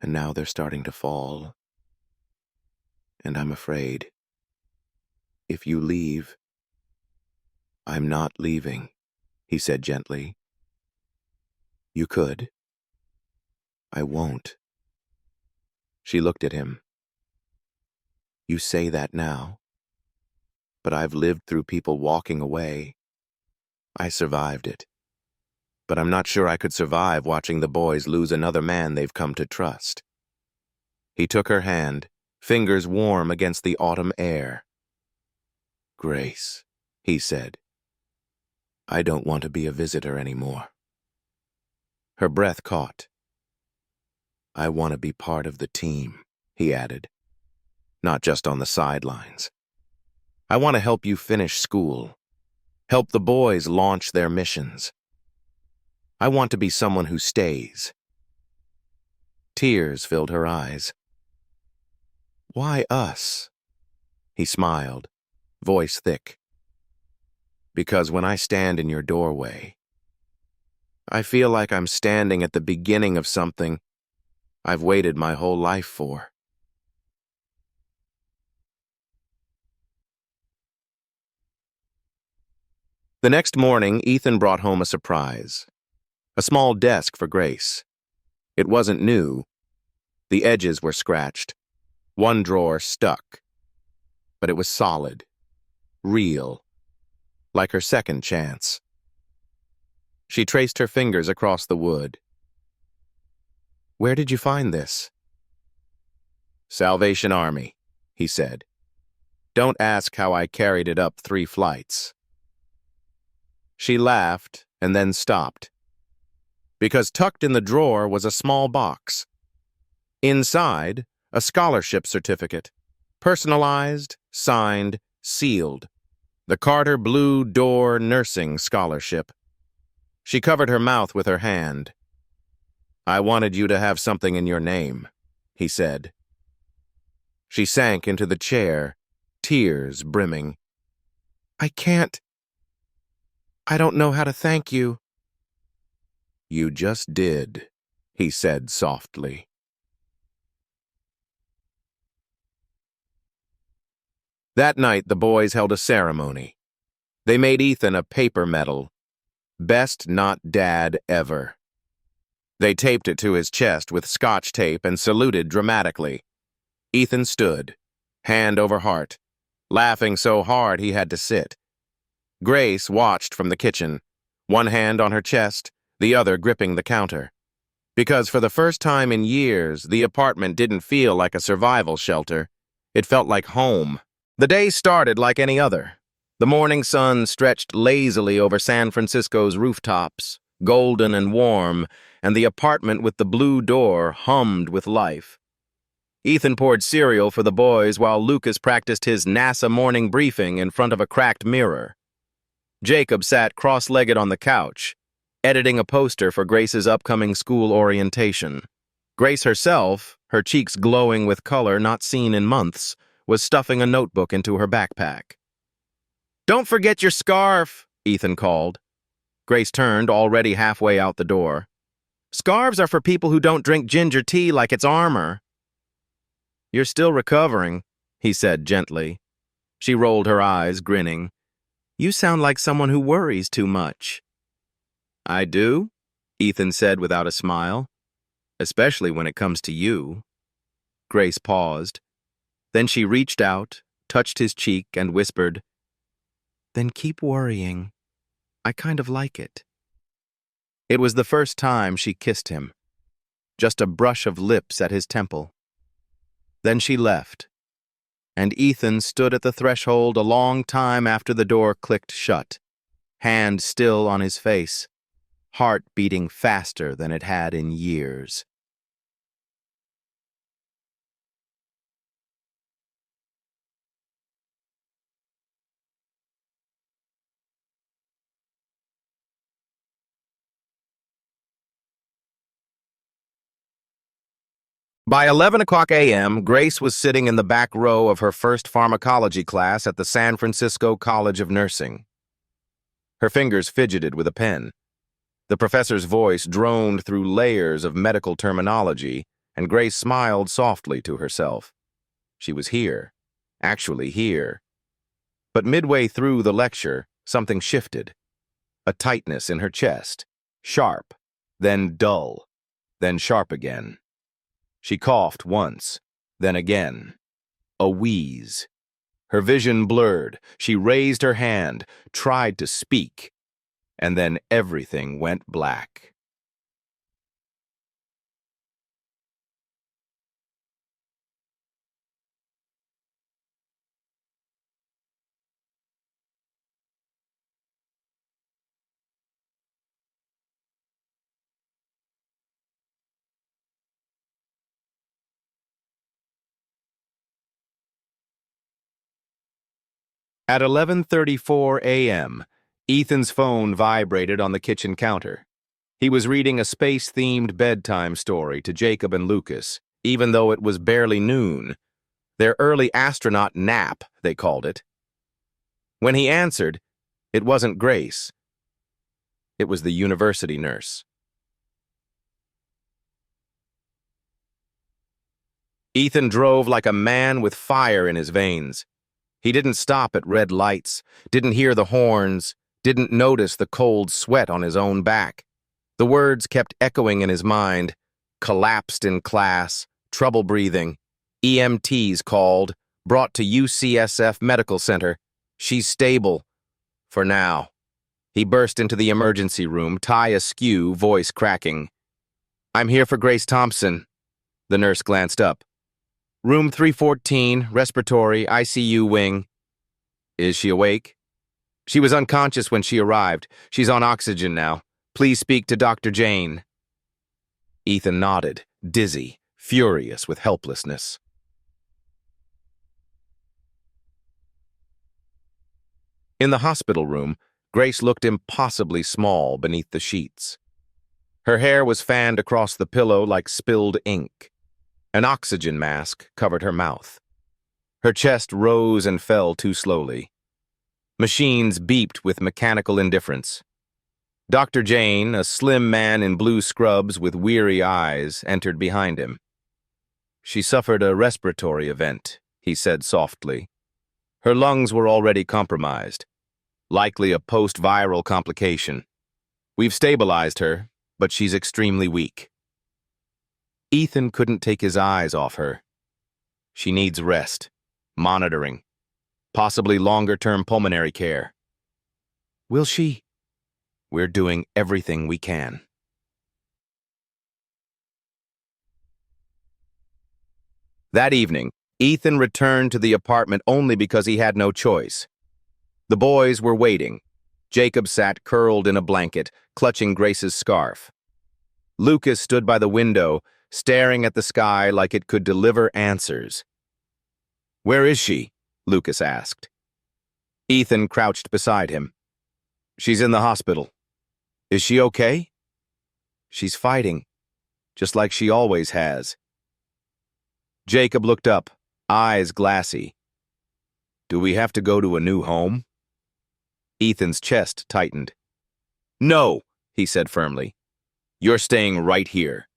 And now they're starting to fall. And I'm afraid. If you leave, I'm not leaving, he said gently. You could. I won't. She looked at him. You say that now, but I've lived through people walking away. I survived it. But I'm not sure I could survive watching the boys lose another man they've come to trust. He took her hand, fingers warm against the autumn air. Grace, he said, I don't want to be a visitor anymore. Her breath caught. I want to be part of the team, he added, not just on the sidelines. I want to help you finish school, help the boys launch their missions. I want to be someone who stays. Tears filled her eyes. Why us? He smiled, voice thick. Because when I stand in your doorway, I feel like I'm standing at the beginning of something I've waited my whole life for. The next morning, Ethan brought home a surprise. A small desk for Grace. It wasn't new. The edges were scratched. One drawer stuck. But it was solid. Real. Like her second chance. She traced her fingers across the wood. Where did you find this? Salvation Army, he said. Don't ask how I carried it up 3 flights. She laughed and then stopped. Because tucked in the drawer was a small box. Inside, a scholarship certificate. Personalized, signed, sealed. The Carter Blue Door Nursing Scholarship. She covered her mouth with her hand. I wanted you to have something in your name, he said. She sank into the chair, tears brimming. I can't. I don't know how to thank you. You just did, he said softly. That night, the boys held a ceremony. They made Ethan a paper medal. Best not dad ever. They taped it to his chest with Scotch tape and saluted dramatically. Ethan stood, hand over heart, laughing so hard he had to sit. Grace watched from the kitchen, one hand on her chest, the other gripping the counter. Because for the first time in years, the apartment didn't feel like a survival shelter. It felt like home. The day started like any other. The morning sun stretched lazily over San Francisco's rooftops, golden and warm, and the apartment with the blue door hummed with life. Ethan poured cereal for the boys while Lucas practiced his NASA morning briefing in front of a cracked mirror. Jacob sat cross-legged on the couch, editing a poster for Grace's upcoming school orientation. Grace herself, her cheeks glowing with color not seen in months, was stuffing a notebook into her backpack. "Don't forget your scarf," Ethan called. Grace turned, already halfway out the door. "Scarves are for people who don't drink ginger tea like it's armor." "You're still recovering," he said gently. She rolled her eyes, grinning. "You sound like someone who worries too much." "I do," Ethan said without a smile. "Especially when it comes to you." Grace paused. Then she reached out, touched his cheek, and whispered, "Then keep worrying. I kind of like it." It was the first time she kissed him. Just a brush of lips at his temple. Then she left, and Ethan stood at the threshold a long time after the door clicked shut, hand still on his face, heart beating faster than it had in years. By 11 o'clock a.m., Grace was sitting in the back row of her first pharmacology class at the San Francisco College of Nursing. Her fingers fidgeted with a pen. The professor's voice droned through layers of medical terminology, and Grace smiled softly to herself. She was here, actually here. But midway through the lecture, something shifted. A tightness in her chest, sharp, then dull, then sharp again. She coughed once, then again. A wheeze. Her vision blurred. She raised her hand, tried to speak, and then everything went black. At 11:34 a.m., Ethan's phone vibrated on the kitchen counter. He was reading a space-themed bedtime story to Jacob and Lucas, even though it was barely noon. Their early astronaut nap, they called it. When he answered, it wasn't Grace. It was the university nurse. Ethan drove like a man with fire in his veins. He didn't stop at red lights, didn't hear the horns, didn't notice the cold sweat on his own back. The words kept echoing in his mind. Collapsed in class, trouble breathing, EMTs called, brought to UCSF Medical Center. She's stable. For now. He burst into the emergency room, tie askew, voice cracking. "I'm here for Grace Thompson." The nurse glanced up. "Room 314, respiratory, ICU wing." "Is she awake?" "She was unconscious when she arrived. She's on oxygen now. Please speak to Dr. Jane." Ethan nodded, dizzy, furious with helplessness. In the hospital room, Grace looked impossibly small beneath the sheets. Her hair was fanned across the pillow like spilled ink. An oxygen mask covered her mouth. Her chest rose and fell too slowly. Machines beeped with mechanical indifference. Dr. Jane, a slim man in blue scrubs with weary eyes, entered behind him. "She suffered a respiratory event," he said softly. "Her lungs were already compromised. Likely a post-viral complication. We've stabilized her, but she's extremely weak." Ethan couldn't take his eyes off her. She needs rest, monitoring, possibly longer-term pulmonary care. "Will she?" "We're doing everything we can." That evening, Ethan returned to the apartment only because he had no choice. The boys were waiting. Jacob sat curled in a blanket, clutching Grace's scarf. Lucas stood by the window, staring at the sky like it could deliver answers. "Where is she?" Lucas asked. Ethan crouched beside him. "She's in the hospital." "Is she okay?" "She's fighting, just like she always has." Jacob looked up, eyes glassy. "Do we have to go to a new home?" Ethan's chest tightened. "No," he said firmly. "You're staying right here,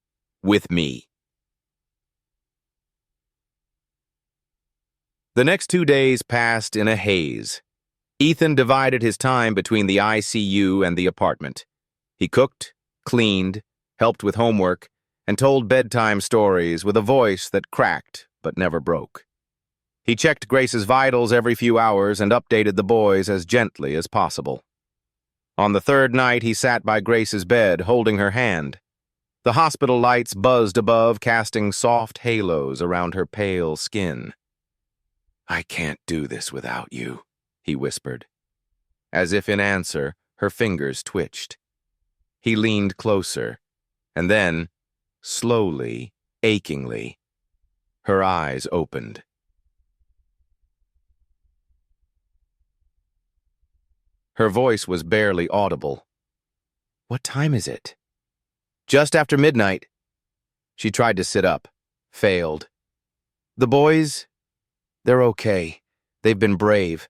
with me." The next 2 days passed in a haze. Ethan divided his time between the ICU and the apartment. He cooked, cleaned, helped with homework, and told bedtime stories with a voice that cracked but never broke. He checked Grace's vitals every few hours and updated the boys as gently as possible. On the third night, he sat by Grace's bed, holding her hand. The hospital lights buzzed above, casting soft halos around her pale skin. "I can't do this without you," he whispered. As if in answer, her fingers twitched. He leaned closer, and then, slowly, achingly, her eyes opened. Her voice was barely audible. "What time is it?" "Just after midnight." She tried to sit up, failed. "The boys? They're okay. They've been brave.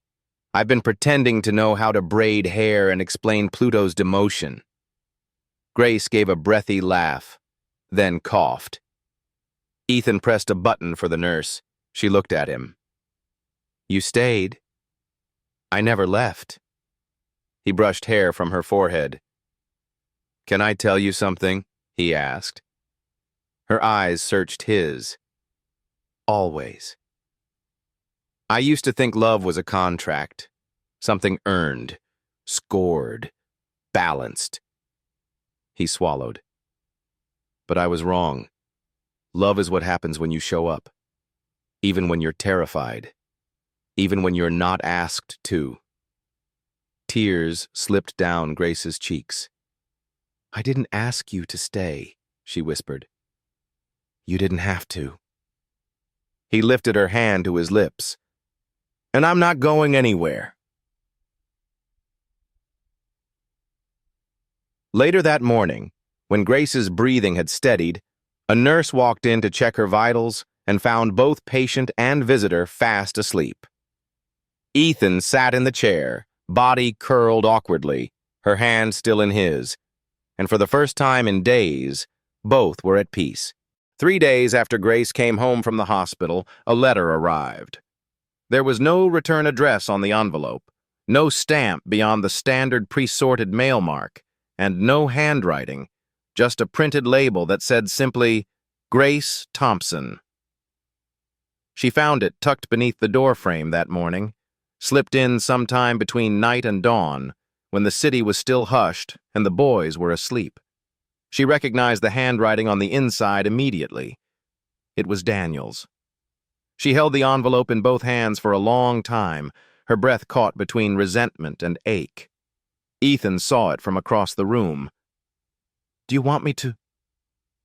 I've been pretending to know how to braid hair and explain Pluto's demotion." Grace gave a breathy laugh, then coughed. Ethan pressed a button for the nurse. She looked at him. "You stayed." "I never left." He brushed hair from her forehead. "Can I tell you something?" he asked. Her eyes searched his. "Always." "I used to think love was a contract, something earned, scored, balanced." He swallowed. "But I was wrong. Love is what happens when you show up, even when you're terrified, even when you're not asked to." Tears slipped down Grace's cheeks. "I didn't ask you to stay," she whispered. "You didn't have to." He lifted her hand to his lips. "And I'm not going anywhere." Later that morning, when Grace's breathing had steadied, a nurse walked in to check her vitals and found both patient and visitor fast asleep. Ethan sat in the chair, body curled awkwardly, her hand still in his, and for the first time in days, both were at peace. 3 days after Grace came home from the hospital, a letter arrived. There was no return address on the envelope, no stamp beyond the standard pre-sorted mail mark, and no handwriting, just a printed label that said simply, "Grace Thompson." She found it tucked beneath the doorframe that morning, slipped in sometime between night and dawn, when the city was still hushed and the boys were asleep. She recognized the handwriting on the inside immediately. It was Daniel's. She held the envelope in both hands for a long time, her breath caught between resentment and ache. Ethan saw it from across the room. "Do you want me to?"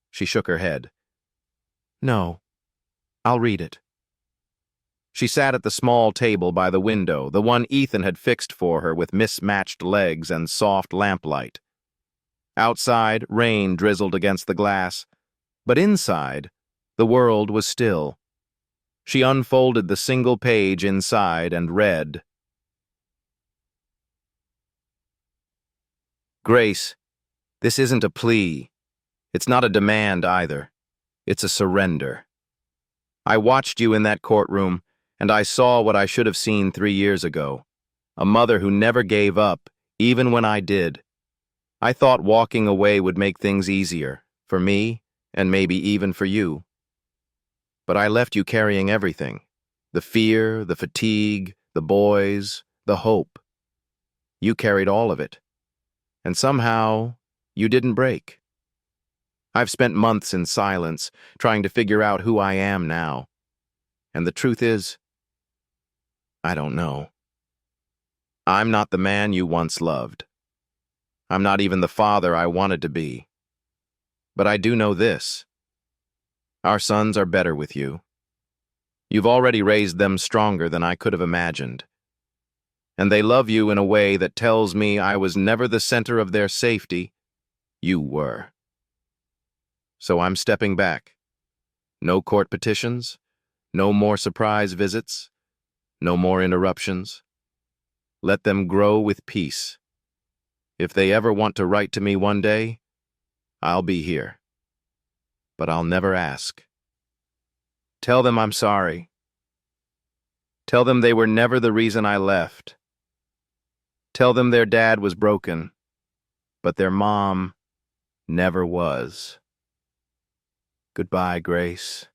She shook her head. "No, I'll read it." She sat at the small table by the window, the one Ethan had fixed for her with mismatched legs and soft lamplight. Outside, rain drizzled against the glass, but inside, the world was still. She unfolded the single page inside and read, "Grace, this isn't a plea. It's not a demand either. It's a surrender. I watched you in that courtroom, and I saw what I should have seen 3 years ago. A mother who never gave up, even when I did. I thought walking away would make things easier, for me, and maybe even for you. But I left you carrying everything. The fear, the fatigue, the boys, the hope. You carried all of it. And somehow, you didn't break. I've spent months in silence, trying to figure out who I am now. And the truth is, I don't know. I'm not the man you once loved. I'm not even the father I wanted to be. But I do know this. Our sons are better with you. You've already raised them stronger than I could have imagined. And they love you in a way that tells me I was never the center of their safety. You were. So I'm stepping back. No court petitions, no more surprise visits, no more interruptions. Let them grow with peace. If they ever want to write to me one day, I'll be here. But I'll never ask. Tell them I'm sorry. Tell them they were never the reason I left. Tell them their dad was broken, but their mom never was. Goodbye, Grace.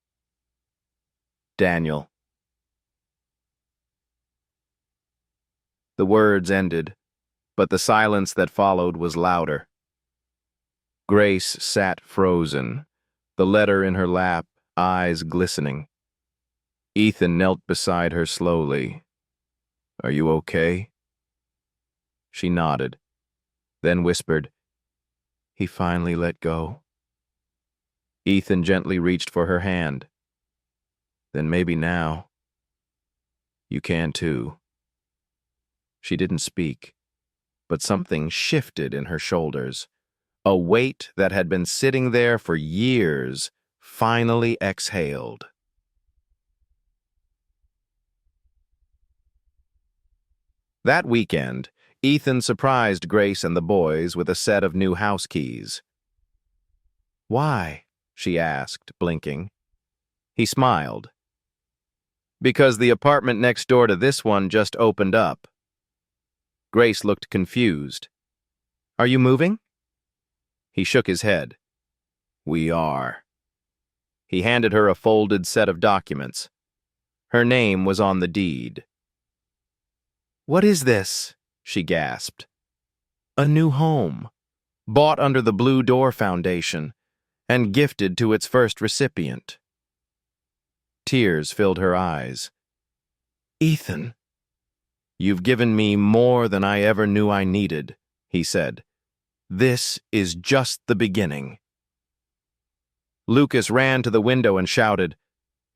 Daniel." The words ended, but the silence that followed was louder. Grace sat frozen, the letter in her lap, eyes glistening. Ethan knelt beside her slowly. "Are you okay?" She nodded, then whispered, "He finally let go." Ethan gently reached for her hand. "Then maybe now you can too." She didn't speak, but something shifted in her shoulders. A weight that had been sitting there for years finally exhaled. That weekend, Ethan surprised Grace and the boys with a set of new house keys. "Why?" she asked, blinking. He smiled. "Because the apartment next door to this one just opened up." Grace looked confused. "Are you moving?" He shook his head. "We are." He handed her a folded set of documents. Her name was on the deed. "What is this?" she gasped. "A new home, bought under the Blue Door Foundation, and gifted to its first recipient." Tears filled her eyes. "Ethan, you've given me more than I ever knew I needed," he said. "This is just the beginning." Lucas ran to the window and shouted,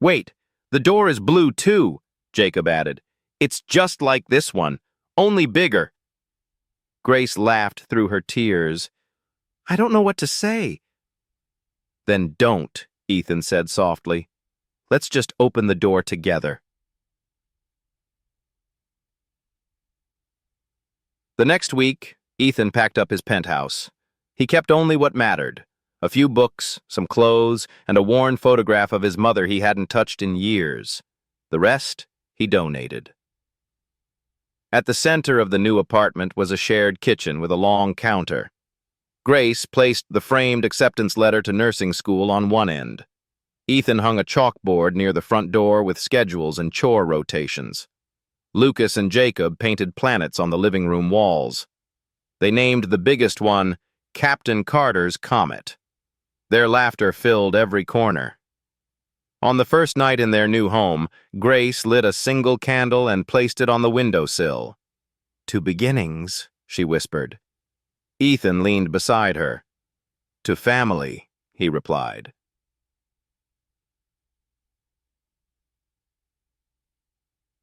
"Wait, the door is blue too," Jacob added. "It's just like this one, only bigger." Grace laughed through her tears. "I don't know what to say." "Then don't," Ethan said softly. "Let's just open the door together." The next week, Ethan packed up his penthouse. He kept only what mattered: a few books, some clothes, and a worn photograph of his mother he hadn't touched in years. The rest, he donated. At the center of the new apartment was a shared kitchen with a long counter. Grace placed the framed acceptance letter to nursing school on one end. Ethan hung a chalkboard near the front door with schedules and chore rotations. Lucas and Jacob painted planets on the living room walls. They named the biggest one Captain Carter's Comet. Their laughter filled every corner. On the first night in their new home, Grace lit a single candle and placed it on the windowsill. "To beginnings," she whispered. Ethan leaned beside her. "To family," he replied.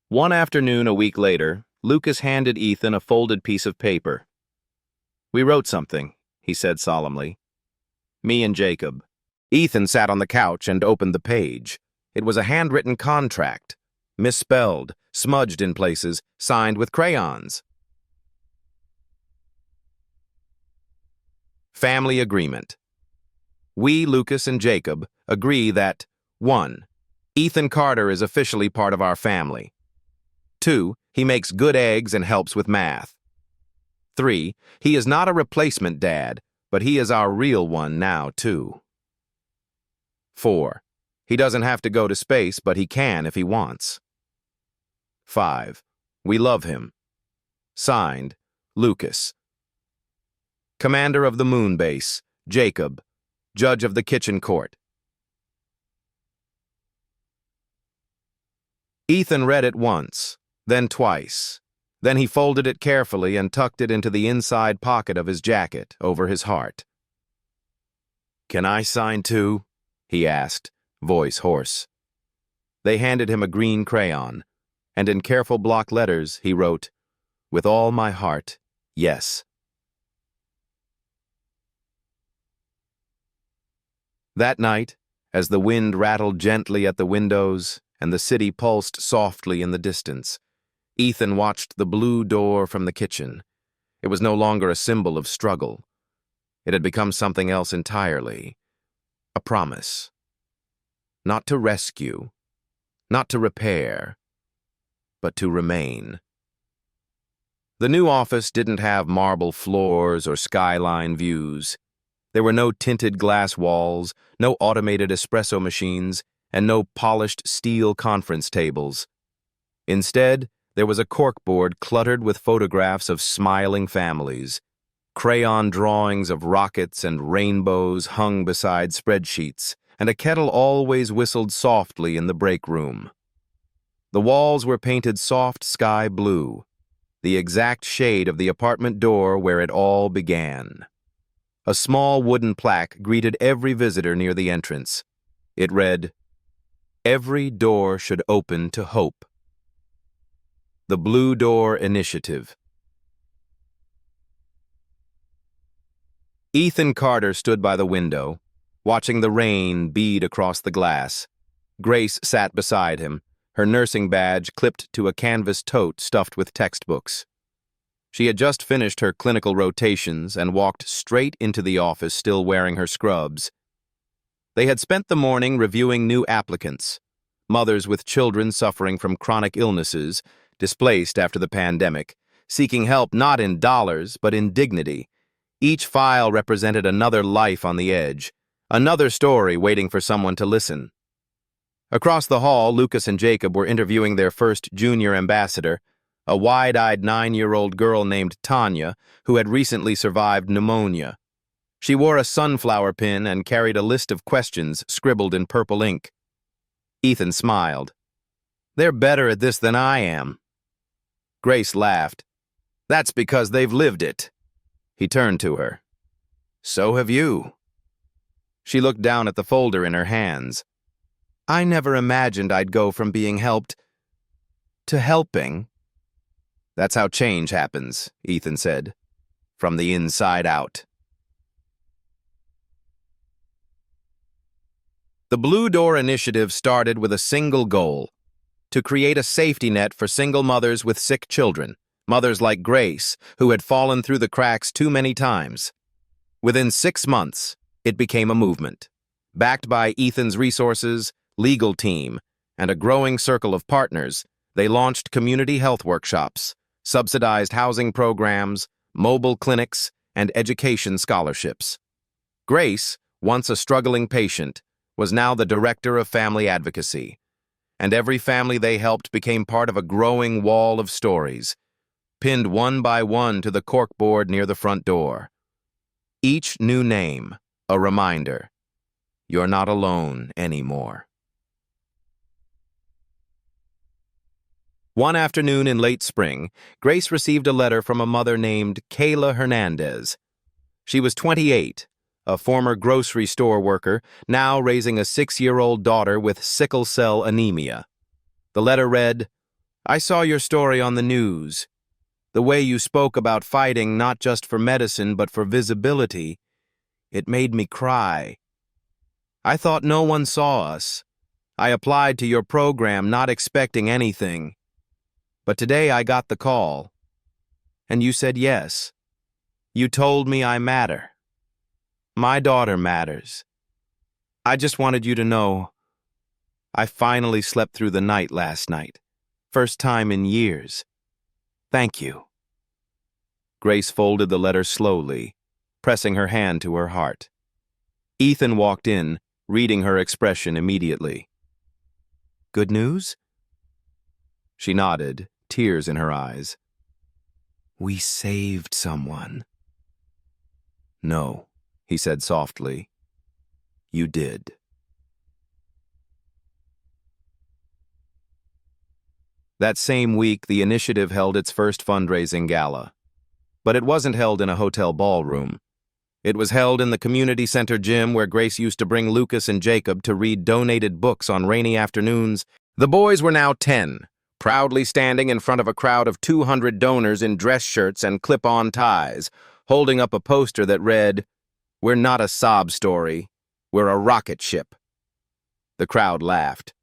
One afternoon a week later, Lucas handed Ethan a folded piece of paper. "We wrote something," he said solemnly. "Me and Jacob." Ethan sat on the couch and opened the page. It was a handwritten contract, misspelled, smudged in places, signed with crayons. Family Agreement. We, Lucas and Jacob, agree that 1. Ethan Carter is officially part of our family. 2. He makes good eggs and helps with math. 3. He is not a replacement dad, but he is our real one now, too. 4. He doesn't have to go to space, but he can if he wants. 5. We love him. Signed, Lucas. Commander of the Moon Base, Jacob. Judge of the Kitchen Court. Ethan read it once, then twice. Then he folded it carefully and tucked it into the inside pocket of his jacket, over his heart. "Can I sign too?" he asked, voice hoarse. They handed him a green crayon, and in careful block letters he wrote, "With all my heart, yes." That night, as the wind rattled gently at the windows and the city pulsed softly in the distance, Ethan watched the blue door from the kitchen. It was no longer a symbol of struggle. It had become something else entirely. A promise. Not to rescue, not to repair, but to remain. The new office didn't have marble floors or skyline views. There were no tinted glass walls, no automated espresso machines, and no polished steel conference tables. Instead, there was a corkboard cluttered with photographs of smiling families. Crayon drawings of rockets and rainbows hung beside spreadsheets, and a kettle always whistled softly in the break room. The walls were painted soft sky blue, the exact shade of the apartment door where it all began. A small wooden plaque greeted every visitor near the entrance. It read, "Every door should open to hope." The Blue Door Initiative. Ethan Carter stood by the window, watching the rain bead across the glass. Grace sat beside him, her nursing badge clipped to a canvas tote stuffed with textbooks. She had just finished her clinical rotations and walked straight into the office still wearing her scrubs. They had spent the morning reviewing new applicants, mothers with children suffering from chronic illnesses, displaced after the pandemic, seeking help not in dollars but in dignity. Each file represented another life on the edge, another story waiting for someone to listen. Across the hall, Lucas and Jacob were interviewing their first junior ambassador, a wide-eyed 9-year-old girl named Tanya who had recently survived pneumonia. She wore a sunflower pin and carried a list of questions scribbled in purple ink. Ethan smiled. "They're better at this than I am." Grace laughed. "That's because they've lived it." He turned to her. "So have you." She looked down at the folder in her hands. "I never imagined I'd go from being helped to helping." "That's how change happens," Ethan said. "From the inside out." The Blue Door Initiative started with a single goal: to create a safety net for single mothers with sick children, mothers like Grace, who had fallen through the cracks too many times. Within 6 months, it became a movement. Backed by Ethan's resources, legal team, and a growing circle of partners, they launched community health workshops, subsidized housing programs, mobile clinics, and education scholarships. Grace, once a struggling patient, was now the director of family advocacy, and every family they helped became part of a growing wall of stories, pinned one by one to the corkboard near the front door. Each new name, a reminder, you're not alone anymore. One afternoon in late spring, Grace received a letter from a mother named Kayla Hernandez. She was 28, a former grocery store worker, now raising a 6-year-old daughter with sickle cell anemia. The letter read, "I saw your story on the news. The way you spoke about fighting not just for medicine but for visibility, it made me cry. I thought no one saw us. I applied to your program not expecting anything. But today I got the call. And you said yes. You told me I matter. My daughter matters. I just wanted you to know I finally slept through the night last night. First time in years. Thank you. Grace folded the letter slowly, pressing her hand to her heart. Ethan walked in, reading her expression immediately. Good news? She nodded, tears in her eyes. We saved someone. No, he said softly. You did. That same week, the initiative held its first fundraising gala. But it wasn't held in a hotel ballroom. It was held in the community center gym where Grace used to bring Lucas and Jacob to read donated books on rainy afternoons. The boys were now 10, proudly standing in front of a crowd of 200 donors in dress shirts and clip-on ties, holding up a poster that read, "We're not a sob story, we're a rocket ship." The crowd laughed.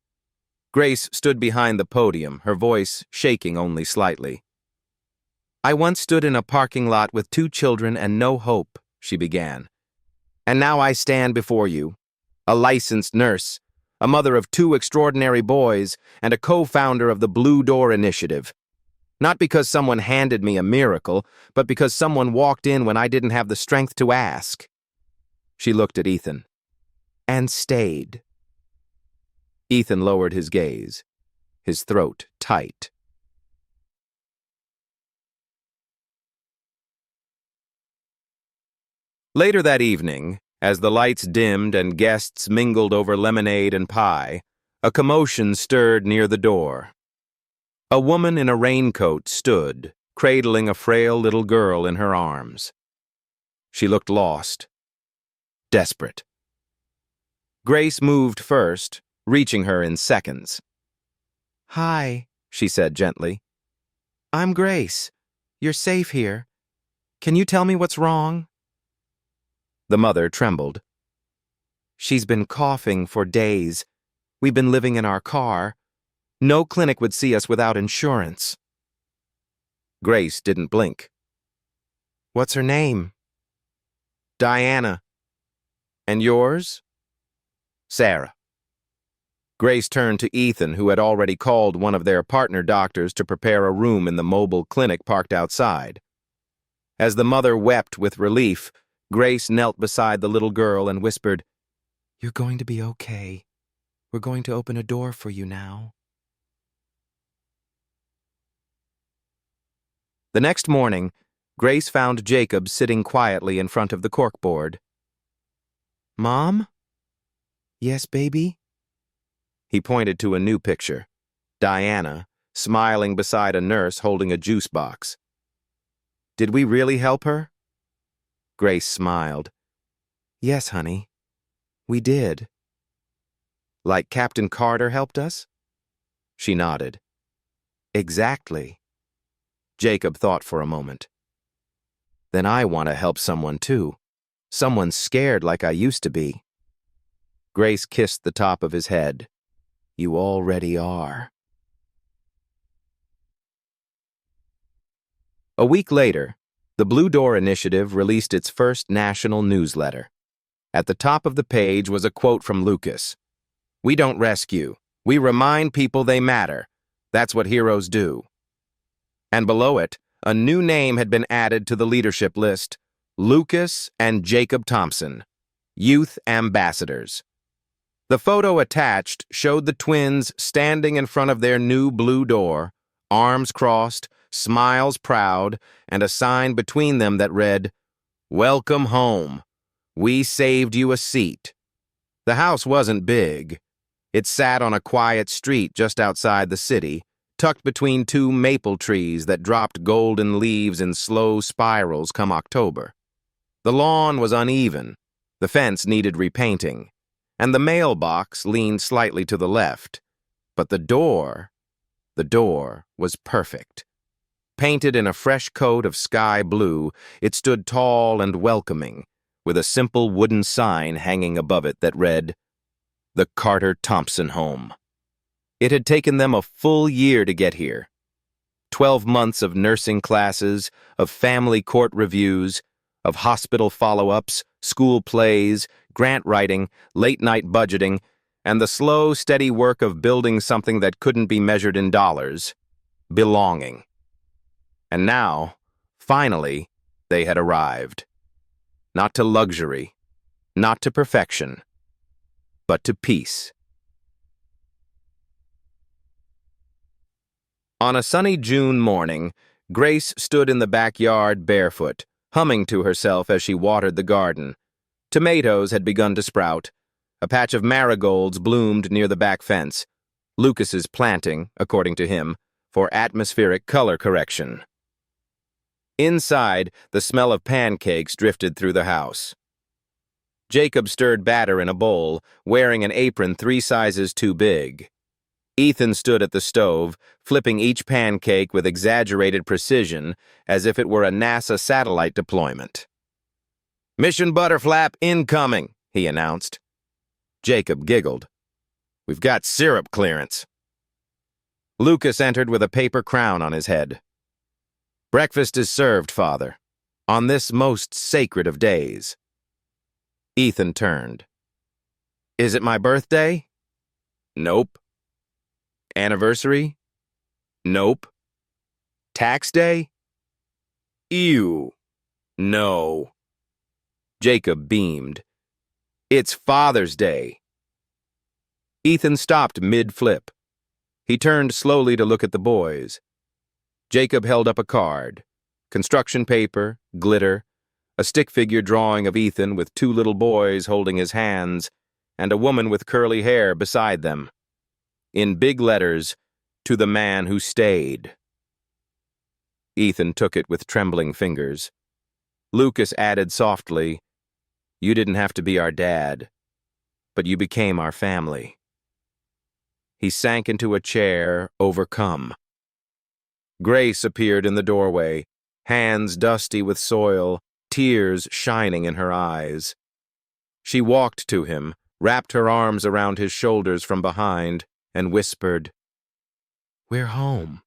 Grace stood behind the podium, her voice shaking only slightly. I once stood in a parking lot with 2 children and no hope, she began. And now I stand before you, a licensed nurse, a mother of 2 extraordinary boys, and a co-founder of the Blue Door Initiative. Not because someone handed me a miracle, but because someone walked in when I didn't have the strength to ask. She looked at Ethan. And stayed. Ethan lowered his gaze, his throat tight. Later that evening, as the lights dimmed and guests mingled over lemonade and pie, a commotion stirred near the door. A woman in a raincoat stood, cradling a frail little girl in her arms. She looked lost, desperate. Grace moved first, reaching her in seconds. Hi, she said gently. I'm Grace. You're safe here. Can you tell me what's wrong? The mother trembled. She's been coughing for days. We've been living in our car. No clinic would see us without insurance. Grace didn't blink. What's her name? Diana. And yours? Sarah. Grace turned to Ethan, who had already called one of their partner doctors to prepare a room in the mobile clinic parked outside. As the mother wept with relief, Grace knelt beside the little girl and whispered, You're going to be okay. We're going to open a door for you now. The next morning, Grace found Jacob sitting quietly in front of the corkboard. Mom? Yes, baby? He pointed to a new picture, Diana, smiling beside a nurse holding a juice box. Did we really help her? Grace smiled. Yes, honey. We did. Like Captain Carter helped us? She nodded. Exactly. Jacob thought for a moment. Then I want to help someone too. Someone scared like I used to be. Grace kissed the top of his head. You already are. A week later, the Blue Door Initiative released its first national newsletter. At the top of the page was a quote from Lucas. We don't rescue. We remind people they matter. That's what heroes do. And below it, a new name had been added to the leadership list, Lucas and Jacob Thompson, Youth Ambassadors. The photo attached showed the twins standing in front of their new blue door, arms crossed, smiles proud, and a sign between them that read, Welcome home. We saved you a seat. The house wasn't big. It sat on a quiet street just outside the city, tucked between 2 maple trees that dropped golden leaves in slow spirals come October. The lawn was uneven, the fence needed repainting, and the mailbox leaned slightly to the left. But the door was perfect. Painted in a fresh coat of sky blue, it stood tall and welcoming, with a simple wooden sign hanging above it that read, the Carter-Thompson home. It had taken them a full year to get here. 12 months of nursing classes, of family court reviews, of hospital follow-ups, school plays, grant writing, late-night budgeting, and the slow, steady work of building something that couldn't be measured in dollars: belonging. And now, finally, they had arrived. Not to luxury, not to perfection, but to peace. On a sunny June morning, Grace stood in the backyard barefoot, humming to herself as she watered the garden. Tomatoes had begun to sprout. A patch of marigolds bloomed near the back fence. Lucas's planting, according to him, for atmospheric color correction. Inside, the smell of pancakes drifted through the house. Jacob stirred batter in a bowl, wearing an apron 3 sizes too big. Ethan stood at the stove, flipping each pancake with exaggerated precision, as if it were a NASA satellite deployment. "Mission Butterflap incoming," he announced. Jacob giggled. "We've got syrup clearance." Lucas entered with a paper crown on his head. "Breakfast is served, Father, on this most sacred of days." Ethan turned. "Is it my birthday?" "Nope." "Anniversary?" "Nope." "Tax day?" "Ew. No." Jacob beamed. "It's Father's Day." Ethan stopped mid-flip. He turned slowly to look at the boys. Jacob held up a card. Construction paper, glitter, a stick figure drawing of Ethan with 2 little boys holding his hands, and a woman with curly hair beside them. In big letters, "To the man who stayed." Ethan took it with trembling fingers. Lucas added softly, "You didn't have to be our dad, but you became our family." He sank into a chair, overcome. Grace appeared in the doorway, hands dusty with soil, tears shining in her eyes. She walked to him, wrapped her arms around his shoulders from behind, and whispered, "We're home."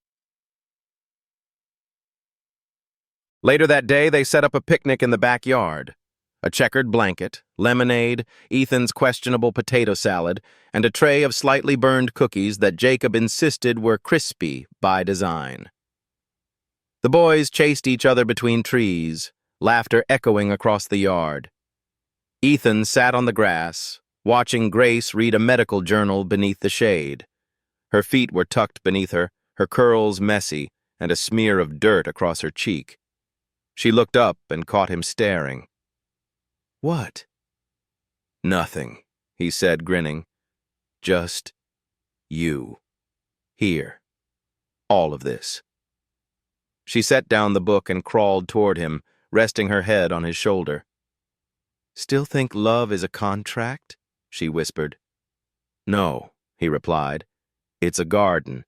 Later that day, they set up a picnic in the backyard. A checkered blanket, lemonade, Ethan's questionable potato salad, and a tray of slightly burned cookies that Jacob insisted were crispy by design. The boys chased each other between trees, laughter echoing across the yard. Ethan sat on the grass, watching Grace read a medical journal beneath the shade. Her feet were tucked beneath her curls messy, and a smear of dirt across her cheek. She looked up and caught him staring. "What?" "Nothing," he said, grinning. "Just you. Here. All of this." She set down the book and crawled toward him, resting her head on his shoulder. "Still think love is a contract?" she whispered. "No," he replied. "It's a garden.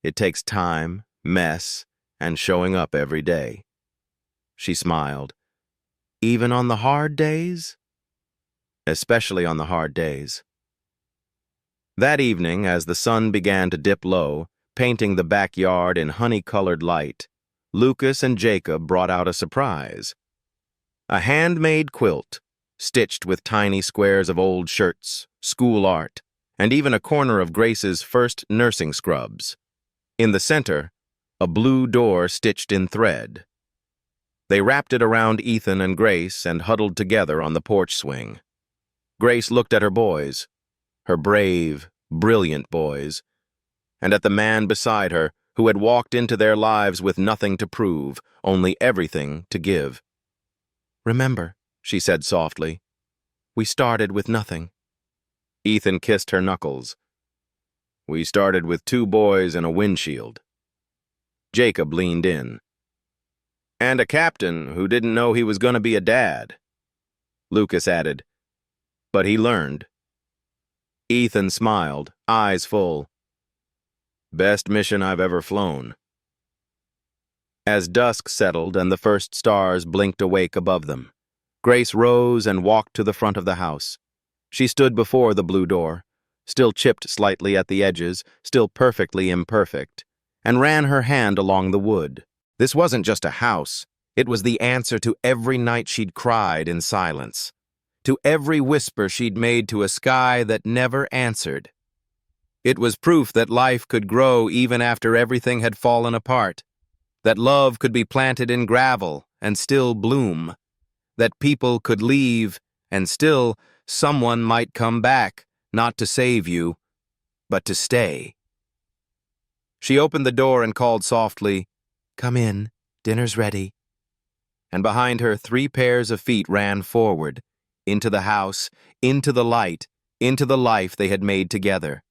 It takes time, mess, and showing up every day." She smiled. "Even on the hard days?" "Especially on the hard days." That evening, as the sun began to dip low, painting the backyard in honey-colored light, Lucas and Jacob brought out a surprise. A handmade quilt, stitched with tiny squares of old shirts, school art, and even a corner of Grace's first nursing scrubs. In the center, a blue door stitched in thread. They wrapped it around Ethan and Grace and huddled together on the porch swing. Grace looked at her boys, her brave, brilliant boys, and at the man beside her who had walked into their lives with nothing to prove, only everything to give. "Remember," she said softly, "we started with nothing." Ethan kissed her knuckles. "We started with 2 boys and a windshield." Jacob leaned in. "And a captain who didn't know he was going to be a dad." Lucas added, "But he learned." Ethan smiled, eyes full. "Best mission I've ever flown." As dusk settled and the first stars blinked awake above them, Grace rose and walked to the front of the house. She stood before the blue door, still chipped slightly at the edges, still perfectly imperfect, and ran her hand along the wood. This wasn't just a house. It was the answer to every night she'd cried in silence, to every whisper she'd made to a sky that never answered. It was proof that life could grow even after everything had fallen apart, that love could be planted in gravel and still bloom, that people could leave and still someone might come back, not to save you, but to stay. She opened the door and called softly, "Come in, dinner's ready." And behind her 3 pairs of feet ran forward, into the house, into the light, into the life they had made together.